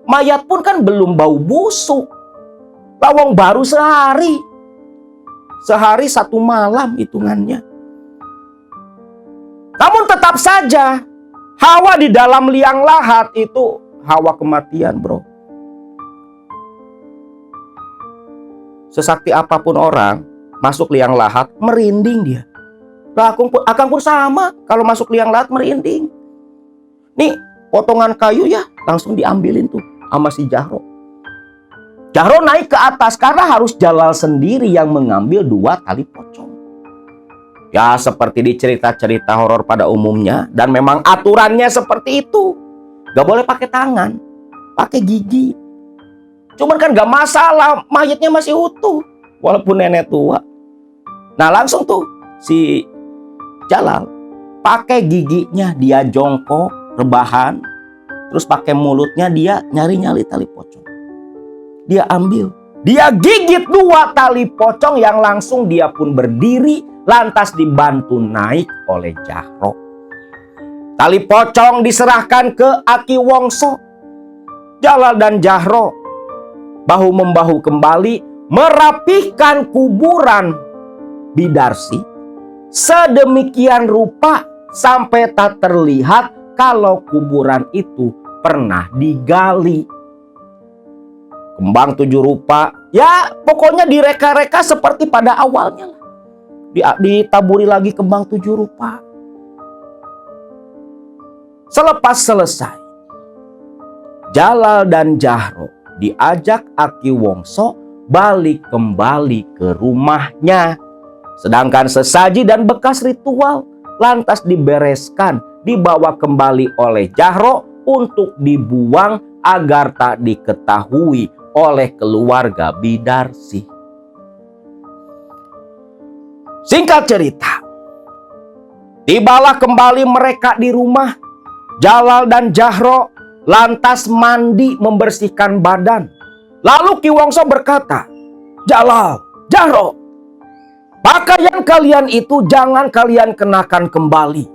Mayat pun kan belum bau busuk. Lawang baru sehari. Sehari satu malam hitungannya. Namun tetap saja hawa di dalam liang lahat itu hawa kematian, bro. sesakti apapun orang, masuk liang lahat, merinding dia. Nah, Akang pun sama, kalau masuk liang lahat merinding. Nih, potongan kayu ya, langsung diambilin tuh sama si Jahro. Jahro naik ke atas karena harus Jalal sendiri yang mengambil 2 tali pocong. Ya, seperti di cerita-cerita horor pada umumnya, dan memang aturannya seperti itu. Gak boleh pakai tangan, pakai gigi. Cuman kan gak masalah, mayatnya masih utuh, walaupun nenek tua. Nah, langsung tuh si Jalal pakai giginya dia jongkok, rebahan, terus pakai mulutnya dia nyari-nyari tali pocong. Dia ambil, dia gigit 2 tali pocong yang langsung dia pun berdiri, lantas dibantu naik oleh Jahro. Tali pocong diserahkan ke Aki Wongso. Jalal dan Jahro bahu-membahu kembali merapihkan kuburan Bidarsi sedemikian rupa sampai tak terlihat kalau kuburan itu pernah digali. Kembang 7 rupa, ya pokoknya direka-reka seperti pada awalnya. Ditaburi lagi kembang 7 rupa. Selepas selesai, Jalal dan Jahro diajak Aki Wongso balik kembali ke rumahnya. Sedangkan sesaji dan bekas ritual lantas dibereskan, dibawa kembali oleh Jahro untuk dibuang agar tak diketahui oleh keluarga Bidarsi. Singkat cerita, tibalah kembali mereka di rumah. Jalal dan Jahro lantas mandi membersihkan badan. Lalu Ki Wongso berkata, "Jalal, Jahro, pakaian kalian itu jangan kalian kenakan kembali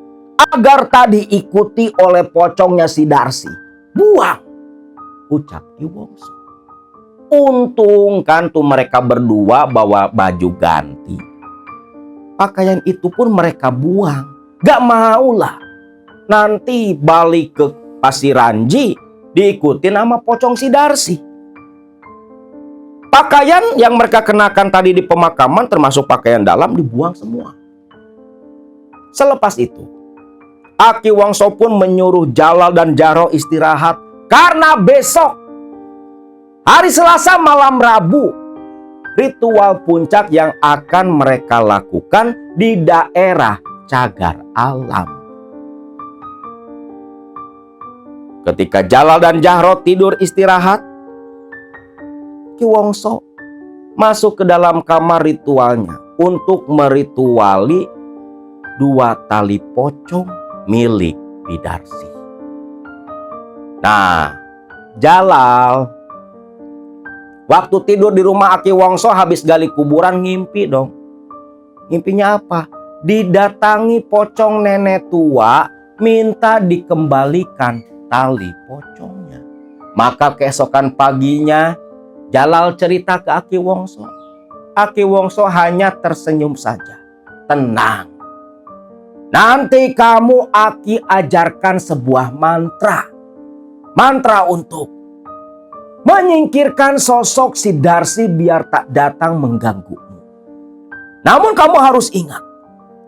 agar tak diikuti oleh pocongnya si Darsi. Buang," ucap Ki Wongso. Untung kan tuh mereka berdua bawa baju ganti. Pakaian itu pun mereka buang. Gak maulah nanti balik ke Pasiranji diikutin sama pocong si Darsi. Pakaian yang mereka kenakan tadi di pemakaman termasuk pakaian dalam dibuang semua. Selepas itu, Aki Wongso pun menyuruh Jalal dan Jahro istirahat karena besok hari Selasa malam Rabu ritual puncak yang akan mereka lakukan di daerah Cagar Alam. Ketika Jalal dan Jahro tidur istirahat, Ki Wongso masuk ke dalam kamar ritualnya untuk merituali 2 tali pocong milik Bidarsi. Nah, Jalal waktu tidur di rumah Aki Wongso habis gali kuburan ngimpi dong. Ngimpinya apa? Didatangi pocong nenek tua minta dikembalikan tali pocongnya. Maka keesokan paginya Jalal cerita ke Aki Wongso. Aki Wongso hanya tersenyum saja. "Tenang. Nanti kamu Aki ajarkan sebuah mantra. Mantra untuk menyingkirkan sosok si Darsi biar tak datang mengganggumu. Namun kamu harus ingat,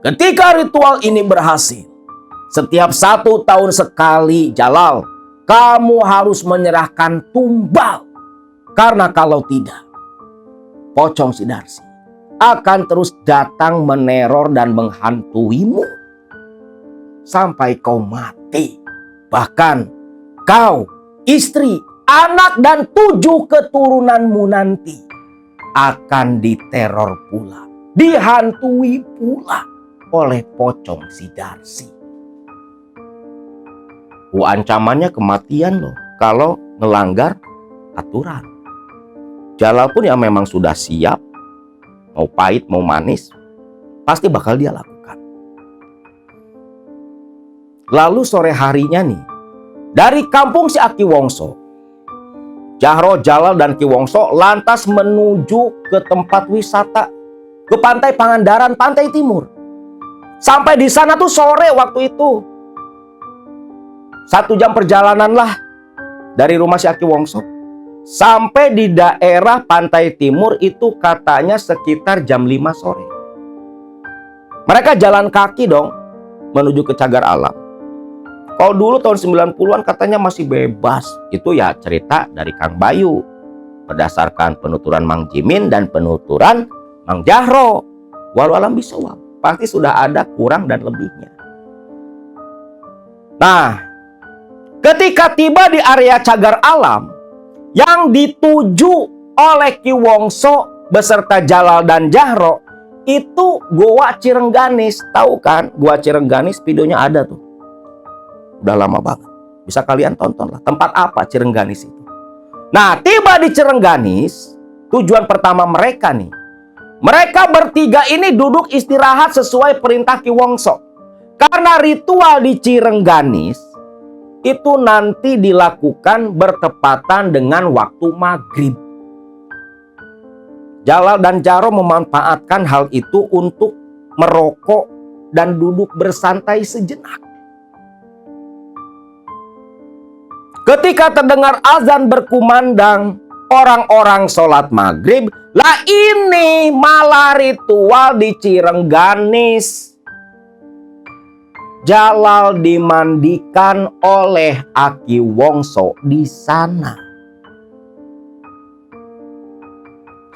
ketika ritual ini berhasil, setiap 1 tahun sekali Jalal, kamu harus menyerahkan tumbal. Karena kalau tidak, pocong si Darsi akan terus datang meneror dan menghantuimu sampai kau mati. Bahkan kau, istri, anak dan 7 keturunanmu nanti akan diteror pula, dihantui pula oleh pocong si Darsi." Ancamannya kematian loh kalau melanggar aturan. Jalal pun yang memang sudah siap, mau pahit mau manis, pasti bakal dia lakukan. Lalu sore harinya nih, dari kampung si Aki Wongso, Jahro, Jalal dan Ki Wongso lantas menuju ke tempat wisata, ke Pantai Pangandaran, Pantai Timur. Sampai di sana tuh sore waktu itu. 1 jam perjalanan lah dari rumah si Aki Wongso. sampai di daerah pantai timur itu katanya sekitar jam 5 sore. Mereka jalan kaki dong menuju ke Cagar Alam. Kalau dulu tahun 90-an katanya masih bebas. Itu ya cerita dari Kang Bayu. Berdasarkan penuturan Mang Jimin dan penuturan Mang Jahro. Walau alam bisawab. Pasti sudah ada kurang dan lebihnya. Nah, ketika tiba di area Cagar Alam yang dituju oleh Ki Wongso beserta Jalal dan Jahro, itu Goa Cirengganis. Tahu kan Goa Cirengganis, videonya ada tuh. Udah lama banget. Bisa kalian tonton lah. Tempat apa Cirengganis itu? Nah, tiba di Cirengganis, tujuan pertama mereka nih. Mereka bertiga ini duduk istirahat sesuai perintah Ki Wongso. Karena ritual di Cirengganis itu nanti dilakukan bertepatan dengan waktu maghrib. Jalal dan Jahro memanfaatkan hal itu untuk merokok dan duduk bersantai sejenak. Ketika terdengar azan berkumandang, orang-orang sholat maghrib. Lah ini malah ritual di Cirengganis. Jalal dimandikan oleh Aki Wongso di sana.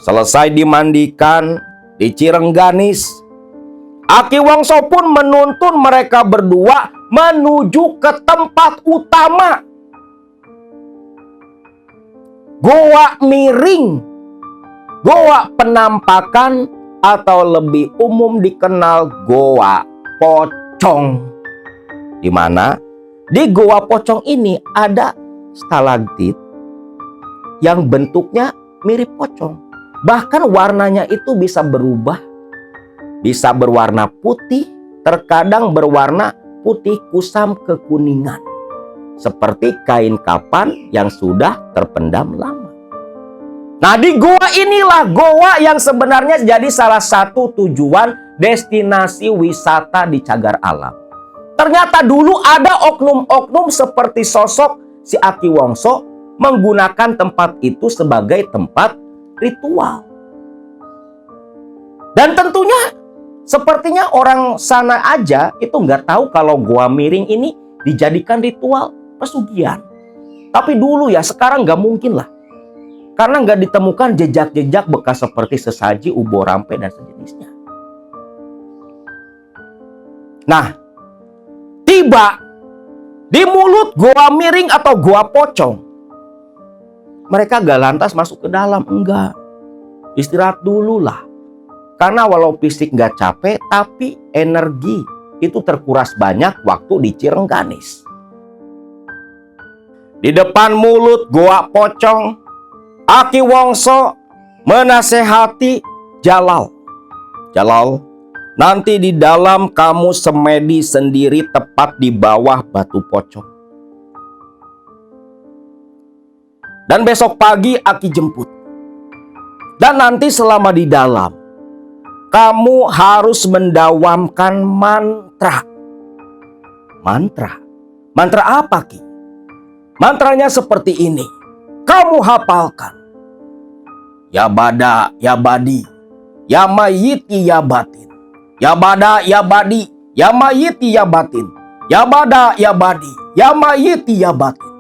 Selesai dimandikan di Cirengganis, Aki Wongso pun menuntun mereka berdua menuju ke tempat utama, Goa Miring, Goa Penampakan, atau lebih umum dikenal Goa Pocong. Di mana di Goa Pocong ini ada stalagtit yang bentuknya mirip pocong. Bahkan warnanya itu bisa berubah. Bisa berwarna putih, terkadang berwarna putih kusam kekuningan. Seperti kain kapan yang sudah terpendam lama. Nah, di goa inilah goa yang sebenarnya jadi salah satu tujuan destinasi wisata di Cagar Alam. Ternyata dulu ada oknum-oknum seperti sosok si Aki Wongso menggunakan tempat itu sebagai tempat ritual. Dan tentunya sepertinya orang sana aja itu nggak tahu kalau Goa Miring ini dijadikan ritual pesugihan. Tapi dulu ya, sekarang nggak mungkin lah. Karena nggak ditemukan jejak-jejak bekas seperti sesaji, ubo rampe, dan sejenisnya. Nah, tiba di mulut Goa Miring atau Goa Pocong. Mereka gak lantas masuk ke dalam, enggak. Istirahat dulu lah. Karena walau fisik nggak capek, tapi energi itu terkuras banyak waktu di Cirengganis. Di depan mulut Goa Pocong, Aki Wongso menasehati Jalal. Jalal, nanti di dalam kamu semedi sendiri tepat di bawah batu pocong. Dan besok pagi Aki jemput. Dan nanti selama di dalam, kamu harus mendawamkan mantra. Mantra? Mantra apa, Ki? Mantranya seperti ini. Kamu hafalkan. Ya bada, ya badi, ya mayiti, ya batin. Ya bada, ya badi, ya mayiti, ya batin. Ya bada, ya badi, ya mayiti, ya batin.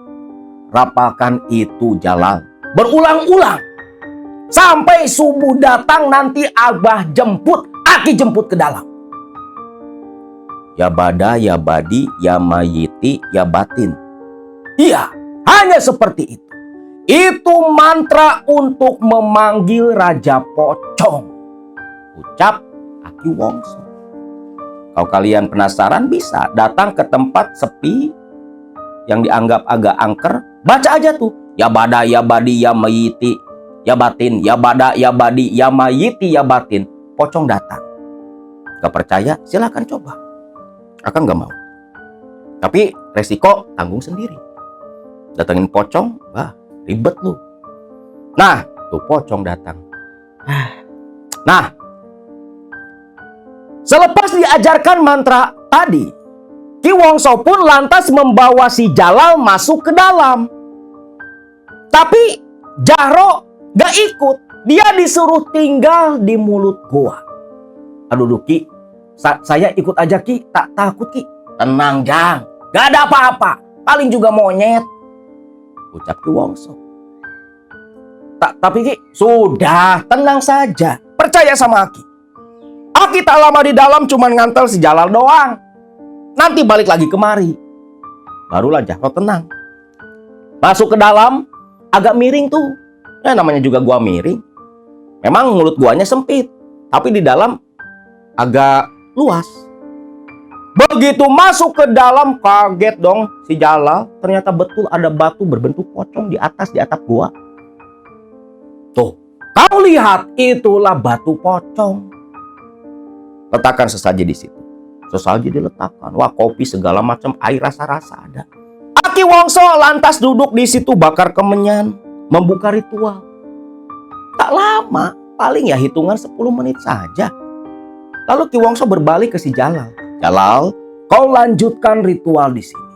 Rapalkan itu, Jalal. Berulang-ulang. Sampai subuh datang, nanti Abah jemput, Aki jemput ke dalam. Ya bada, ya badi, ya mayiti, ya batin. Iya, hanya seperti itu. Itu mantra untuk memanggil Raja Pocong. Ucap Aki Wongso. Kalau kalian penasaran, bisa datang ke tempat sepi yang dianggap agak angker. Baca aja tuh. Ya bada, ya badi, ya mayiti, ya batin. Ya bada, ya badi, ya mayiti, ya batin. Pocong datang. Gak percaya? Silahkan coba. Akang gak mau. Tapi resiko tanggung sendiri. Datangin pocong, wah ribet lu. Nah, tuh pocong datang. Nah, selepas diajarkan mantra tadi, Ki Wongso pun lantas membawa si Jalal masuk ke dalam. Tapi Jahro gak ikut. Dia disuruh tinggal di mulut gua. Aduh Ki, saya ikut aja Ki, tak takut Ki. Tenang Jang, gak ada apa-apa, paling juga monyet, ucap Ki Wongso. Tapi Ki, sudah tenang saja, percaya sama Aki. Aki tak lama di dalam cuman ngantel si Jalal doang. Nanti balik lagi kemari. Barulah Jahro tenang. Masuk ke dalam, agak miring tuh. Namanya juga gua miring. Memang mulut guanya sempit, tapi di dalam agak luas. Begitu masuk ke dalam, kaget dong si Jalal. Ternyata betul ada batu berbentuk pocong di atas, di atap gua. Tuh, kau lihat, itulah batu pocong. Letakkan sesaji di situ. Sesaji diletakkan. Wah, kopi segala macam, air rasa-rasa ada. Aki Wongso lantas duduk di situ bakar kemenyan, membuka ritual. Tak lama, paling ya hitungan 10 menit saja. Lalu Ki Wongso berbalik ke si Jalal. Jalal, kau lanjutkan ritual di sini.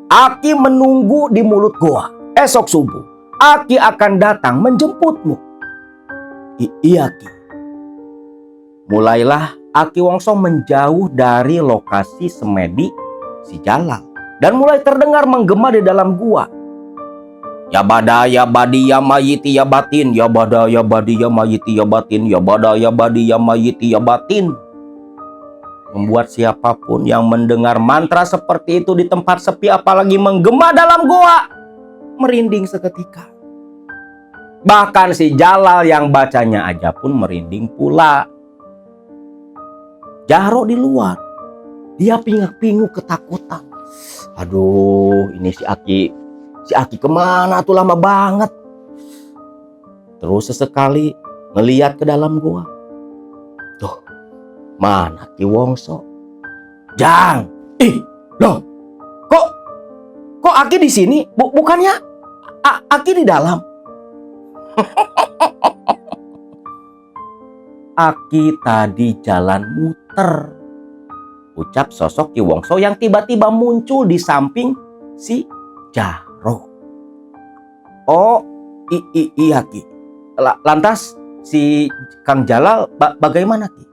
Aki menunggu di mulut goa. Esok subuh, Aki akan datang menjemputmu. Iya Ki. Mulailah Aki Wongso menjauh dari lokasi semedi si Jalal dan mulai terdengar menggema di dalam gua. Ya bada ya badi ya mayiti ya batin, ya bada ya badi ya mayiti ya batin, ya bada ya badi ya mayiti ya batin. Membuat siapapun yang mendengar mantra seperti itu di tempat sepi, apalagi menggema dalam goa, merinding seketika. Bahkan si Jalal yang bacanya aja pun merinding pula. Jahro di luar, dia pingak-pinguk ketakutan. Aduh, ini si Aki kemana tuh, lama banget. Terus sesekali ngeliat ke dalam goa. Tuh, mana Ki Wongso? Jang, loh, kok Aki di sini? Bukannya Aki di dalam? Aki tadi jalan muter, ucap sosok Ki Wongso yang tiba-tiba muncul di samping si Jahro. Oh, iya Ki. Lantas si Kang Jalal bagaimana Ki?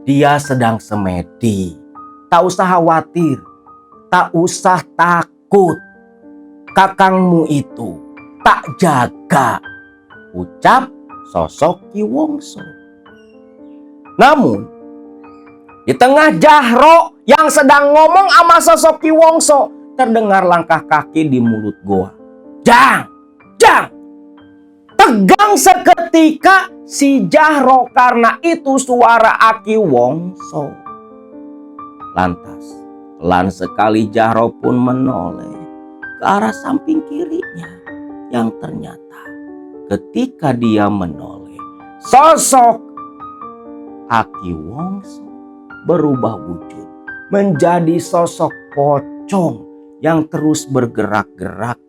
Dia sedang semedi. Tak usah khawatir, tak usah takut. Kakangmu itu tak jaga, ucap sosok Ki Wongso. Namun, di tengah Jahro yang sedang ngomong sama sosok Ki Wongso, terdengar langkah kaki di mulut goa. Jang! Tegang seketika si Jahro karena itu suara Aki Wongso. Lantas, pelan sekali Jahro pun menoleh ke arah samping kirinya, yang ternyata ketika dia menoleh, sosok Aki Wongso berubah wujud menjadi sosok pocong yang terus bergerak-gerak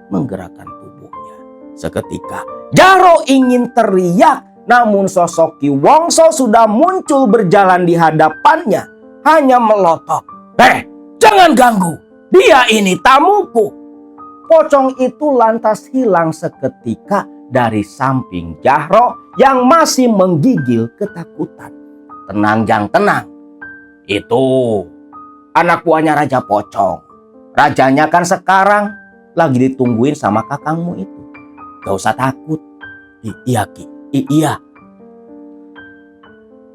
menggerakkan tubuhnya. Seketika Jahro ingin teriak, namun sosok Ki Wongso sudah muncul berjalan di hadapannya, hanya melotot. Jangan ganggu, dia ini tamuku. Pocong itu lantas hilang seketika dari samping Jahro yang masih menggigil ketakutan. Tenang Jang, tenang. Itu anak buahnya Raja Pocong. Rajanya kan sekarang lagi ditungguin sama kakangmu itu. Gak usah takut. Iya Ki, iya.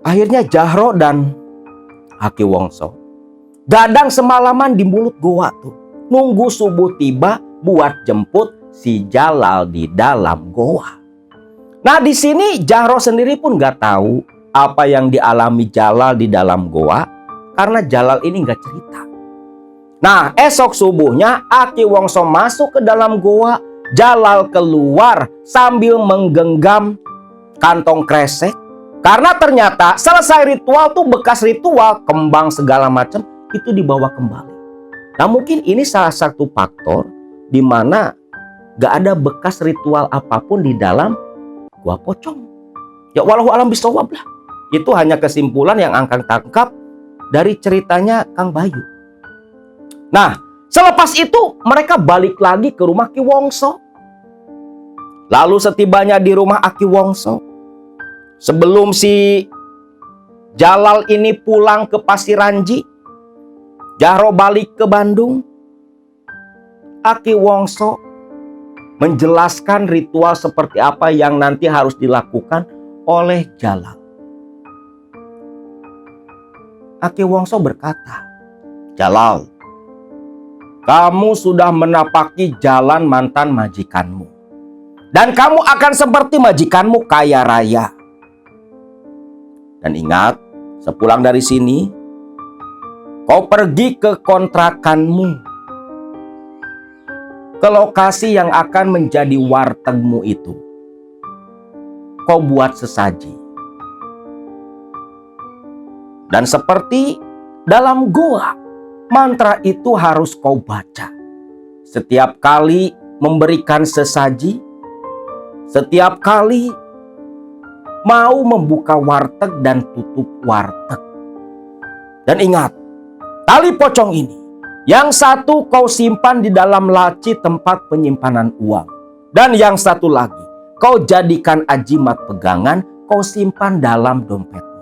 Akhirnya Jahro dan Aki Wongso gadang semalaman di mulut goa tuh, nunggu subuh tiba buat jemput si Jalal di dalam goa. Nah, di sini Jahro sendiri pun gak tahu apa yang dialami Jalal di dalam goa, karena Jalal ini gak cerita. Nah, esok subuhnya Aki Wongso masuk ke dalam goa, Jalal keluar sambil menggenggam kantong kresek. Karena ternyata selesai ritual tuh, bekas ritual, kembang segala macam itu dibawa kembali. Nah, mungkin ini salah satu faktor di mana gak ada bekas ritual apapun di dalam gua pocong. Ya walau alam bisawab lah. Itu hanya kesimpulan yang Angkang tangkap dari ceritanya Kang Bayu. Nah, selepas itu mereka balik lagi ke rumah Ki Wongso. Lalu setibanya di rumah Aki Wongso, sebelum si Jalal ini pulang ke Pasiranji, Jahro balik ke Bandung, Aki Wongso menjelaskan ritual seperti apa yang nanti harus dilakukan oleh Jalal. Aki Wongso berkata, "Jalal, kamu sudah menapaki jalan mantan majikanmu. Dan kamu akan seperti majikanmu kaya raya. Dan ingat, sepulang dari sini, kau pergi ke kontrakanmu, ke lokasi yang akan menjadi wartegmu itu. Kau buat sesaji. Dan seperti dalam goa, mantra itu harus kau baca. Setiap kali memberikan sesaji, setiap kali mau membuka warteg dan tutup warteg. Dan ingat, tali pocong ini, yang satu kau simpan di dalam laci tempat penyimpanan uang. Dan yang satu lagi, kau jadikan ajimat pegangan, kau simpan dalam dompetmu.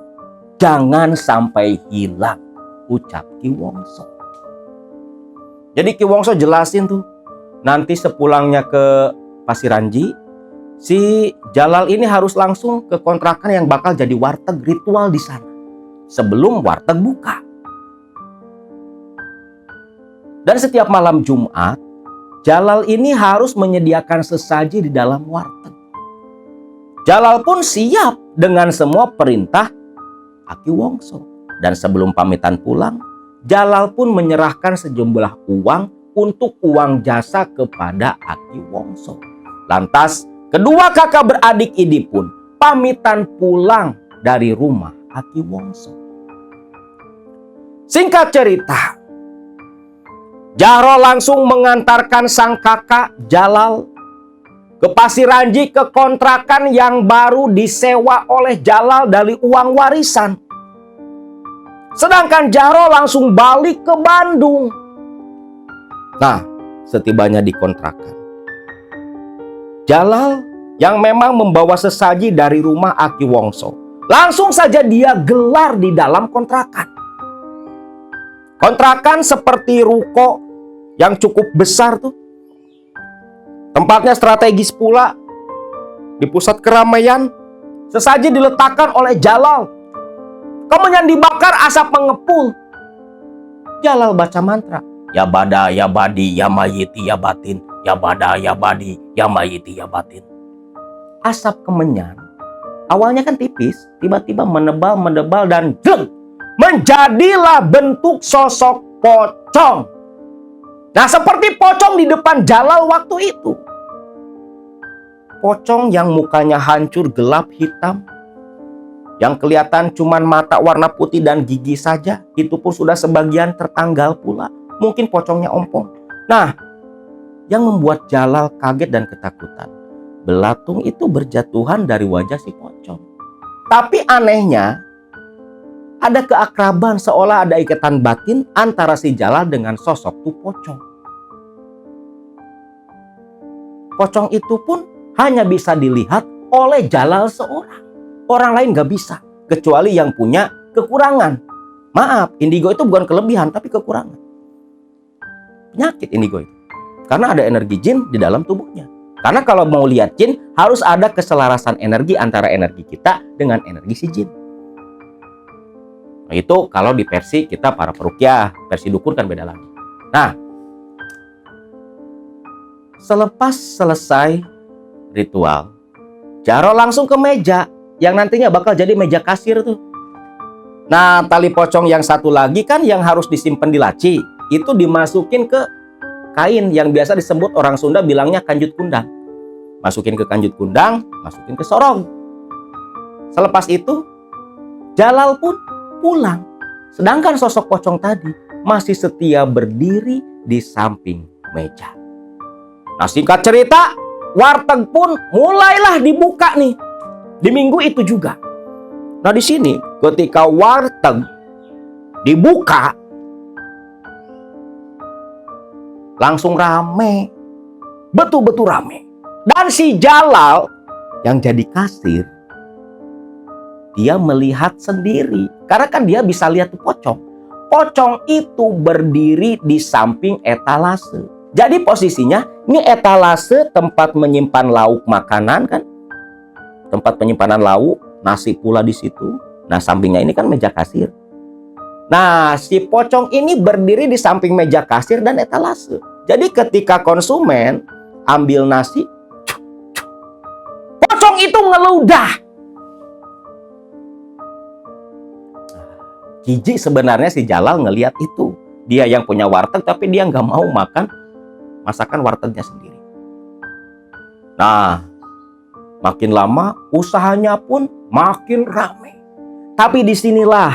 Jangan sampai hilang," ucap Ki Wongso. Jadi Ki Wongso jelasin tuh, nanti sepulangnya ke Pasiranji, si Jalal ini harus langsung ke kontrakan yang bakal jadi warteg ritual di sana sebelum warteg buka. Dan setiap malam Jumat, Jalal ini harus menyediakan sesaji di dalam warteg. Jalal pun siap dengan semua perintah Aki Wongso. Dan sebelum pamitan pulang, Jalal pun menyerahkan sejumlah uang untuk uang jasa kepada Aki Wongso. Lantas, kedua kakak beradik ini pun pamitan pulang dari rumah Aki Wongso. Singkat cerita, Jahro langsung mengantarkan sang kakak Jalal ke Pasiranji, ke kontrakan yang baru disewa oleh Jalal dari uang warisan. Sedangkan Jahro langsung balik ke Bandung. Nah, setibanya di kontrakan, Jalal yang memang membawa sesaji dari rumah Aki Wongso, langsung saja dia gelar di dalam kontrakan. Kontrakan seperti ruko yang cukup besar tuh. Tempatnya strategis pula. Di pusat keramaian, sesaji diletakkan oleh Jalal. Kemudian dibakar asap mengepul. Jalal baca mantra. Ya bada, ya badi, ya mayiti, ya batin. Ya bada, ya badi, ya mayiti, ya batin. Asap kemenyan awalnya kan tipis, tiba-tiba menebal dan menjadilah bentuk sosok pocong. Nah, seperti pocong di depan Jalal waktu itu. Pocong yang mukanya hancur, gelap, hitam. Yang kelihatan cuman mata warna putih dan gigi saja. Itu pun sudah sebagian tertanggal pula. Mungkin pocongnya ompong. Nah, yang membuat Jalal kaget dan ketakutan, belatung itu berjatuhan dari wajah si pocong. Tapi anehnya, ada keakraban, seolah ada ikatan batin antara si Jalal dengan sosok tuh pocong. Pocong itu pun hanya bisa dilihat oleh Jalal seorang. Orang lain gak bisa, kecuali yang punya kekurangan. Maaf, indigo itu bukan kelebihan, tapi kekurangan. Penyakit indigo itu. Karena ada energi jin di dalam tubuhnya. Karena kalau mau lihat jin, harus ada keselarasan energi antara energi kita dengan energi si jin. Nah, itu kalau di versi kita para peruqyah, versi dukun kan beda lagi. Nah, selepas selesai ritual, Jahro langsung ke meja yang nantinya bakal jadi meja kasir tuh. Nah, tali pocong yang satu lagi kan yang harus disimpan di laci, itu dimasukin ke kain yang biasa disebut orang Sunda bilangnya kanjut kundang. Masukin ke kanjut kundang, masukin ke sorong. Selepas itu, Jalal pun pulang. Sedangkan sosok pocong tadi masih setia berdiri di samping meja. Nah, singkat cerita, warteg pun mulailah dibuka nih di minggu itu juga. Nah, di sini ketika warteg dibuka, langsung rame, betul-betul rame. Dan si Jalal yang jadi kasir, dia melihat sendiri. Karena kan dia bisa lihat tuh pocong. Pocong itu berdiri di samping etalase. Jadi posisinya, ini etalase tempat menyimpan lauk makanan kan. Tempat penyimpanan lauk, nasi pula di situ. Nah, sampingnya ini kan meja kasir. Nah, si pocong ini berdiri di samping meja kasir dan etalase. Jadi ketika konsumen ambil nasi, pocong itu ngeludah. Jijik sebenarnya si Jalal ngelihat itu. Dia yang punya warteg tapi dia nggak mau makan masakan wartegnya sendiri. Nah, makin lama usahanya pun makin ramai. Tapi disinilah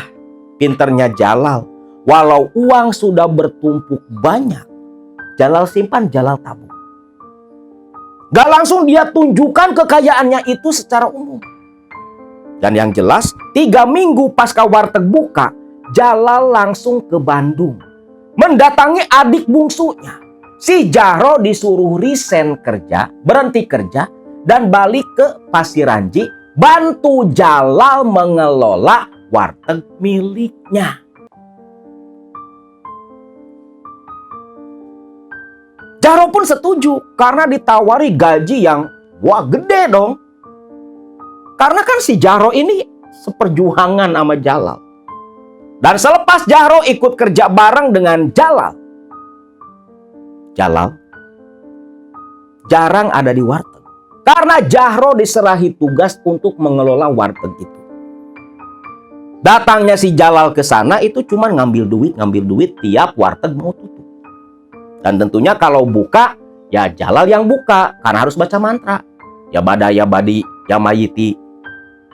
pinternya Jalal. Walau uang sudah bertumpuk banyak, Jalal simpan, Jalal tabung. Gak langsung dia tunjukkan kekayaannya itu secara umum. Dan yang jelas, 3 minggu pasca warteg buka, Jalal langsung ke Bandung. Mendatangi adik bungsunya. Si Jahro disuruh resign kerja, berhenti kerja, dan balik ke Pasiranji, bantu Jalal mengelola warteg miliknya. Jahro pun setuju karena ditawari gaji yang wah gede dong. Karena kan si Jahro ini seperjuangan sama Jalal. Dan selepas Jahro ikut kerja bareng dengan Jalal, Jalal jarang ada di warteg. Karena Jahro diserahi tugas untuk mengelola warteg itu. Datangnya si Jalal ke sana itu cuma ngambil duit tiap warteg mau tutup. Dan tentunya kalau buka, ya Jalal yang buka karena harus baca mantra. Ya bada, ya badi, ya mayiti,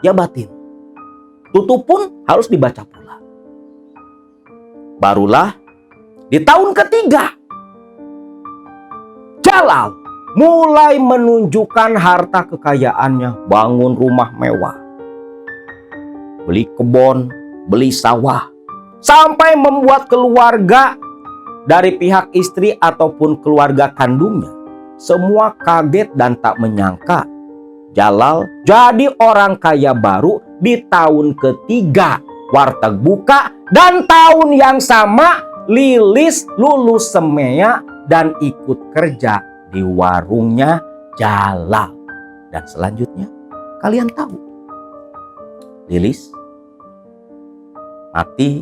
ya batin. Tutup pun harus dibaca pula. Barulah di tahun ketiga, Jalal mulai menunjukkan harta kekayaannya, bangun rumah mewah, beli kebun, beli sawah, sampai membuat keluarga dari pihak istri ataupun keluarga kandungnya semua kaget dan tak menyangka Jalal jadi orang kaya baru di tahun ketiga warteg buka. Dan tahun yang sama Lilis lulus semea dan ikut kerja di warungnya Jalal. Dan selanjutnya kalian tahu, Lilis mati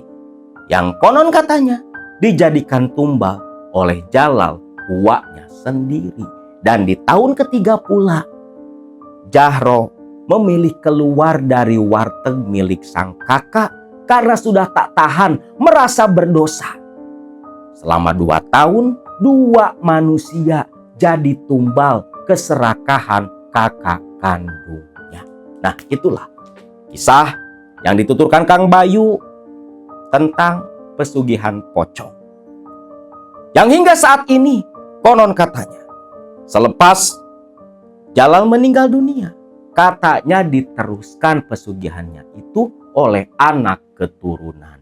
yang konon katanya dijadikan tumbal oleh Jalal uaknya sendiri. Dan di tahun ketiga pula, Jahro memilih keluar dari warteg milik sang kakak karena sudah tak tahan merasa berdosa. Selama 2 tahun, 2 manusia jadi tumbal keserakahan kakak kandungnya. Nah, itulah kisah yang dituturkan Kang Bayu tentang pesugihan pocong. Yang hingga saat ini, konon katanya, selepas Jalal meninggal dunia, katanya diteruskan pesugihannya itu oleh anak keturunan.